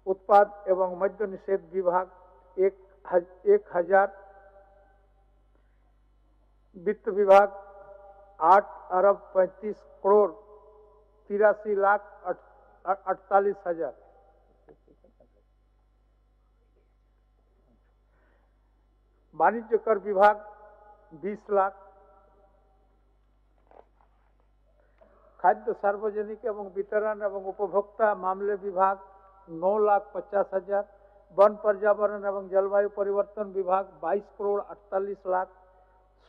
उत्पाद एवं मद्य निषेध विभाग 1000, वित्त विभाग 8 अरब 35 करोड़ 83 लाख 48 हजार, वाणिज्य कर विभाग 20 लाख, खाद्य सार्वजनिक एवं वितरण एवं उपभोक्ता मामले विभाग 9,50,000, वन पर्यावरण एवं जलवायु परिवर्तन विभाग 22 करोड़ 48 लाख,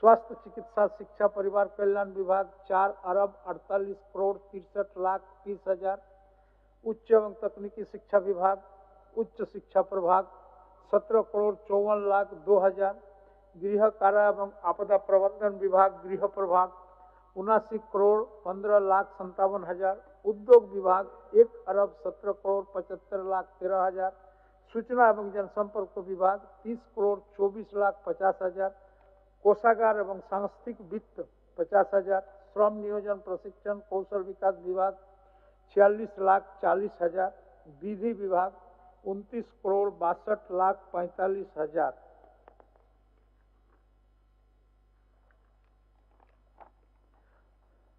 स्वास्थ्य चिकित्सा शिक्षा परिवार कल्याण विभाग 4 अरब 48 करोड़ 63 लाख 30 हजार, उच्च एवं तकनीकी शिक्षा विभाग, उच्च शिक्षा प्रभाग 17 करोड़ 54 लाख 2 हजार, गृह कारा एवं आपदा प्रबंधन विभाग गृह प्रभाग 79 करोड़ 15 लाख 57 हजार, उद्योग विभाग 1 अरब 17 करोड़ 75 लाख 13 हजार, सूचना एवं जनसंपर्क विभाग 30 करोड़ 24 लाख 50 हजार, कोषागार एवं सांस्थिक वित्त 50 हजार, श्रम नियोजन प्रशिक्षण कौशल विकास विभाग 46 लाख 40 हजार, विधि विभाग 29 करोड़ 62 लाख 45 हजार।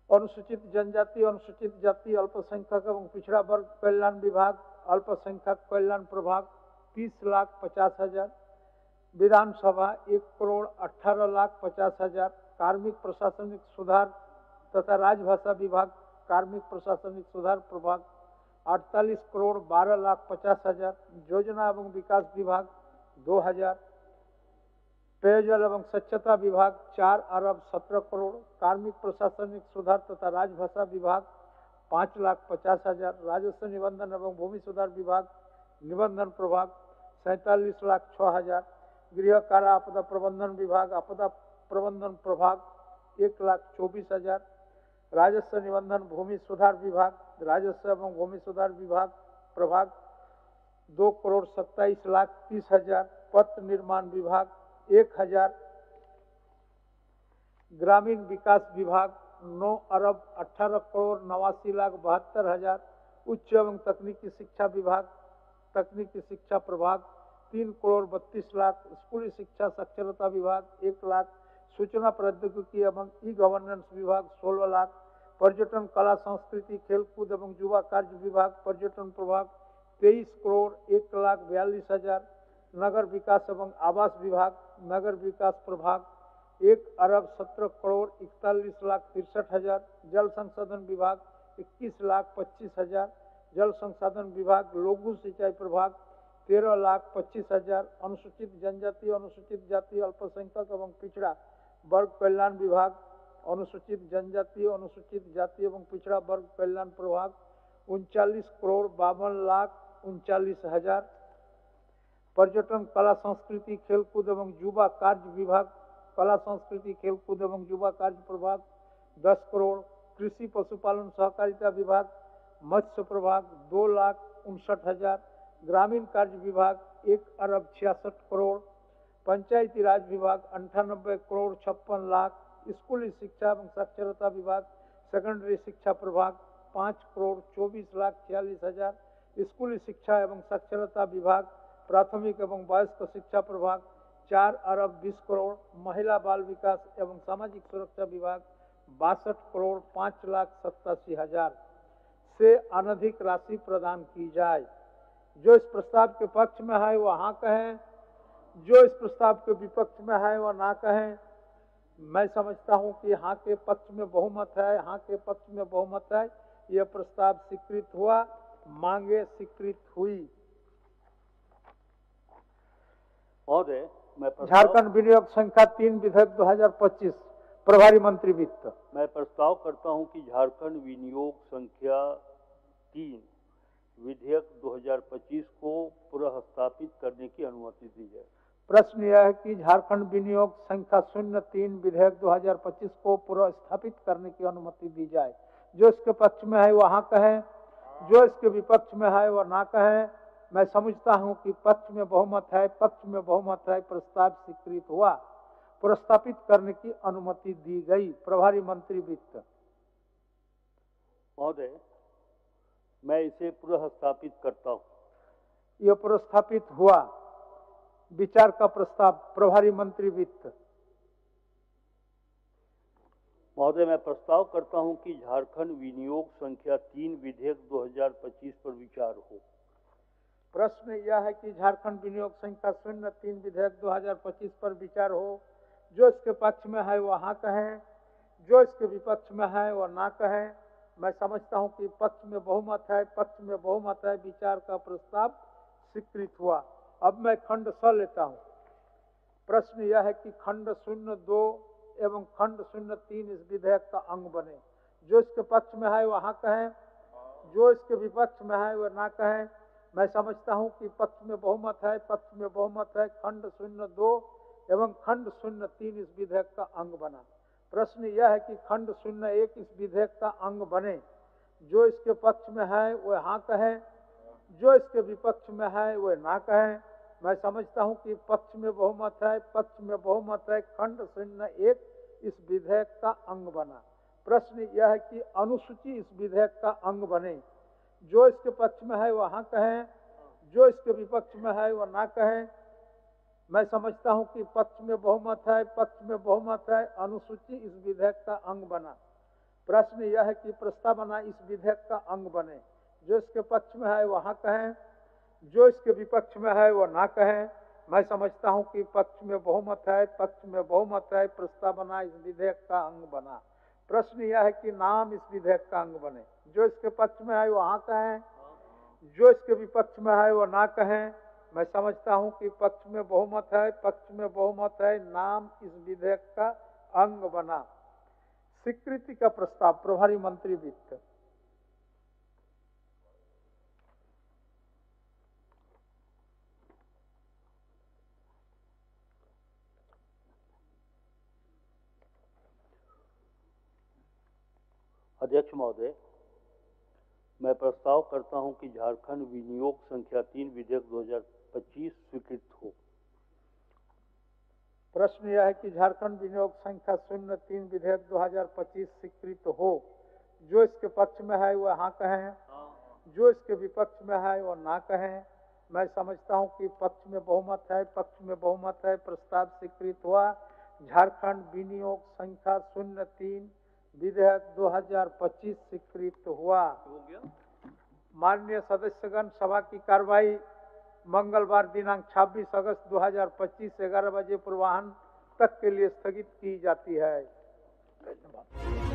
अनुसूचित जनजाति, अनुसूचित जाति, अल्पसंख्यक एवं पिछड़ा वर्ग कल्याण विभाग, अल्पसंख्यक कल्याण प्रभाग 30 लाख 50 हजार, विधानसभा 1 करोड़ 18 लाख 50 हजार, कार्मिक प्रशासनिक सुधार तथा राजभाषा विभाग कार्मिक प्रशासनिक सुधार प्रभाग 48 करोड़ 12 लाख 50 हजार, योजना एवं विकास विभाग 2000, पेयजल एवं स्वच्छता विभाग 4 अरब 17 करोड़, कार्मिक प्रशासनिक सुधार तथा राजभाषा विभाग 5 लाख 50 हजार, राजस्व निबंधन एवं भूमि सुधार विभाग निबंधन प्रभाग 47 लाख 6 हजार, गृह कारा आपदा प्रबंधन विभाग आपदा प्रबंधन प्रभाग 1 लाख 24 हजार, राजस्व निबंधन भूमि सुधार विभाग राजस्व एवं भूमि सुधार विभाग प्रभाग 2 करोड़ 27 लाख 30 हजार, पथ निर्माण विभाग 1000, ग्रामीण विकास विभाग 9 अरब 18 करोड़ 89 लाख 72 हजार, उच्च एवं तकनीकी शिक्षा विभाग तकनीकी शिक्षा प्रभाग 3 करोड़ 32 लाख, स्कूली शिक्षा साक्षरता विभाग 1 लाख, सूचना प्रौद्योगिकी एवं ई गवर्नेंस विभाग 16 लाख, पर्यटन कला संस्कृति खेलकूद एवं युवा कार्य विभाग पर्यटन प्रभाग 23 करोड़ 1 लाख 42 हजार, नगर विकास एवं आवास विभाग नगर विकास प्रभाग 1 अरब 17 करोड़ 41 लाख 63 हजार, जल संसाधन विभाग 21 लाख 25 हजार, जल संसाधन विभाग लघु सिंचाई प्रभाग 13 लाख 25 हजार, अनुसूचित जनजाति अनुसूचित जाति अल्पसंख्यक एवं पिछड़ा वर्ग कल्याण विभाग अनुसूचित जनजाति अनुसूचित जाति एवं पिछड़ा वर्ग कल्याण प्रभाग 39 करोड़ 52 लाख 39 हजार, पर्यटन कला संस्कृति खेलकूद एवं युवा कार्य विभाग कला संस्कृति खेलकूद एवं युवा कार्य प्रभाग 10 करोड़, कृषि पशुपालन सहकारिता विभाग मत्स्य प्रभाग 2 लाख 59 हजार, ग्रामीण कार्य विभाग 1 अरब 66 करोड़, पंचायती राज विभाग 98 करोड़ 56 लाख, स्कूली शिक्षा एवं साक्षरता विभाग सेकेंडरी शिक्षा प्रभाग 5 करोड़ 24 लाख 46 हजार, स्कूली शिक्षा एवं साक्षरता विभाग प्राथमिक एवं वयस्क शिक्षा प्रभाग 4 अरब 20 करोड़, महिला बाल विकास एवं सामाजिक सुरक्षा विभाग 62 करोड़ 5 लाख 87 हजार से अनधिक राशि प्रदान की जाए। जो इस प्रस्ताव के पक्ष में है वह हाँ कहें, जो इस प्रस्ताव के विपक्ष में है वह ना कहें। मैं समझता हूं कि हाँ के पक्ष में बहुमत है, हाँ के पक्ष में बहुमत है, यह प्रस्ताव स्वीकृत हुआ, मांगे स्वीकृत हुई। महोदय, झारखंड विनियोग संख्या 3 विधेयक 2025 प्रभारी मंत्री वित्त। मैं प्रस्ताव करता हूं कि झारखंड विनियोग संख्या 3 विधेयक 2025 को पुनः स्थापित करने की अनुमति दी जाए। प्रश्न यह है कि झारखंड विनियोग संख्या 03 विधेयक 2025 को पुनः स्थापित करने की अनुमति दी जाए। जो इसके पक्ष में है वह हाँ कहें, जो इसके विपक्ष में है वह ना कहें। मैं समझता हूं कि पक्ष में बहुमत है, पक्ष में बहुमत है, प्रस्ताव स्वीकृत हुआ, प्रस्तापित करने की अनुमति दी गई। प्रभारी मंत्री वित्त। महोदय, मैं इसे पुनः स्थापित करता हूँ। यह पुनर्स्थापित हुआ। विचार का प्रस्ताव प्रभारी मंत्री वित्त। महोदय, मैं प्रस्ताव करता हूं कि झारखंड विनियोग संख्या 3 विधेयक 2025 पर विचार हो। प्रश्न यह है कि झारखंड विनियोग संख्या 03 विधेयक 2025 पर विचार हो। जो इसके पक्ष में है वह हाँ कहें, जो इसके विपक्ष में है वह ना कहें। मैं समझता हूं कि पक्ष में बहुमत है, पक्ष में बहुमत है। विचार का प्रस्ताव स्वीकृत हुआ। अब मैं खंड स लेता हूं। प्रश्न यह है कि खंड 02 एवं खंड 03 इस विधेयक का अंग बने। जो इसके पक्ष में है वह हाँ कहें, जो इसके विपक्ष में है वह ना कहें। मैं समझता हूं कि पक्ष में बहुमत है, पक्ष में बहुमत है। खंड 02 एवं खंड 03 इस विधेयक का अंग बना। प्रश्न यह है कि खंड 01 इस विधेयक का अंग बने। जो इसके पक्ष में है वह हाँ कहें, जो इसके विपक्ष में है वह ना कहें। मैं समझता हूं कि पक्ष में बहुमत है, पक्ष में बहुमत है। खंड 01 इस विधेयक का अंग बना। प्रश्न यह है कि अनुसूची इस विधेयक का अंग बने। जो इसके पक्ष में है वह हाँ कहें, जो इसके विपक्ष में है वह ना कहें। मैं समझता हूं कि पक्ष में बहुमत है, पक्ष में बहुमत है। अनुसूची इस विधेयक का अंग बना। प्रश्न यह है कि प्रस्तावना इस विधेयक का अंग बने। जो इसके पक्ष में है वह हाँ कहें, जो इसके विपक्ष में है वह ना कहें। मैं समझता हूं कि पक्ष में बहुमत है, पक्ष में बहुमत है। प्रस्तावना इस विधेयक का अंग बना। प्रश्न यह है कि नाम इस विधेयक का अंग बने। जो इसके पक्ष में है वह हाँ कहें, जो इसके विपक्ष में है वह ना कहें। मैं समझता हूं कि पक्ष में बहुमत है, पक्ष में बहुमत है। नाम इस विधेयक का अंग बना। स्वीकृति का प्रस्ताव प्रभारी मंत्री वित्त। अध्यक्ष महोदय, मैं प्रस्ताव करता हूं कि झारखंड विनियोग संख्या 3 विधेयक 2025 स्वीकृत हो। प्रश्न यह है कि झारखंड विनियोग संख्या 03 विधेयक 2025 स्वीकृत हो। जो इसके पक्ष में है वह हाँ कहें, जो इसके विपक्ष में है वह ना कहें। मैं समझता हूं कि पक्ष में बहुमत है, पक्ष में बहुमत है। प्रस्ताव स्वीकृत हुआ। झारखंड विनियोग संख्या 03 विधेयक 2025 स्वीकृत हुआ। माननीय सदस्यगण, सभा की कार्रवाई मंगलवार दिनांक 26 अगस्त 2025 11 बजे पूर्वाह्न तक के लिए स्थगित की जाती है। धन्यवाद।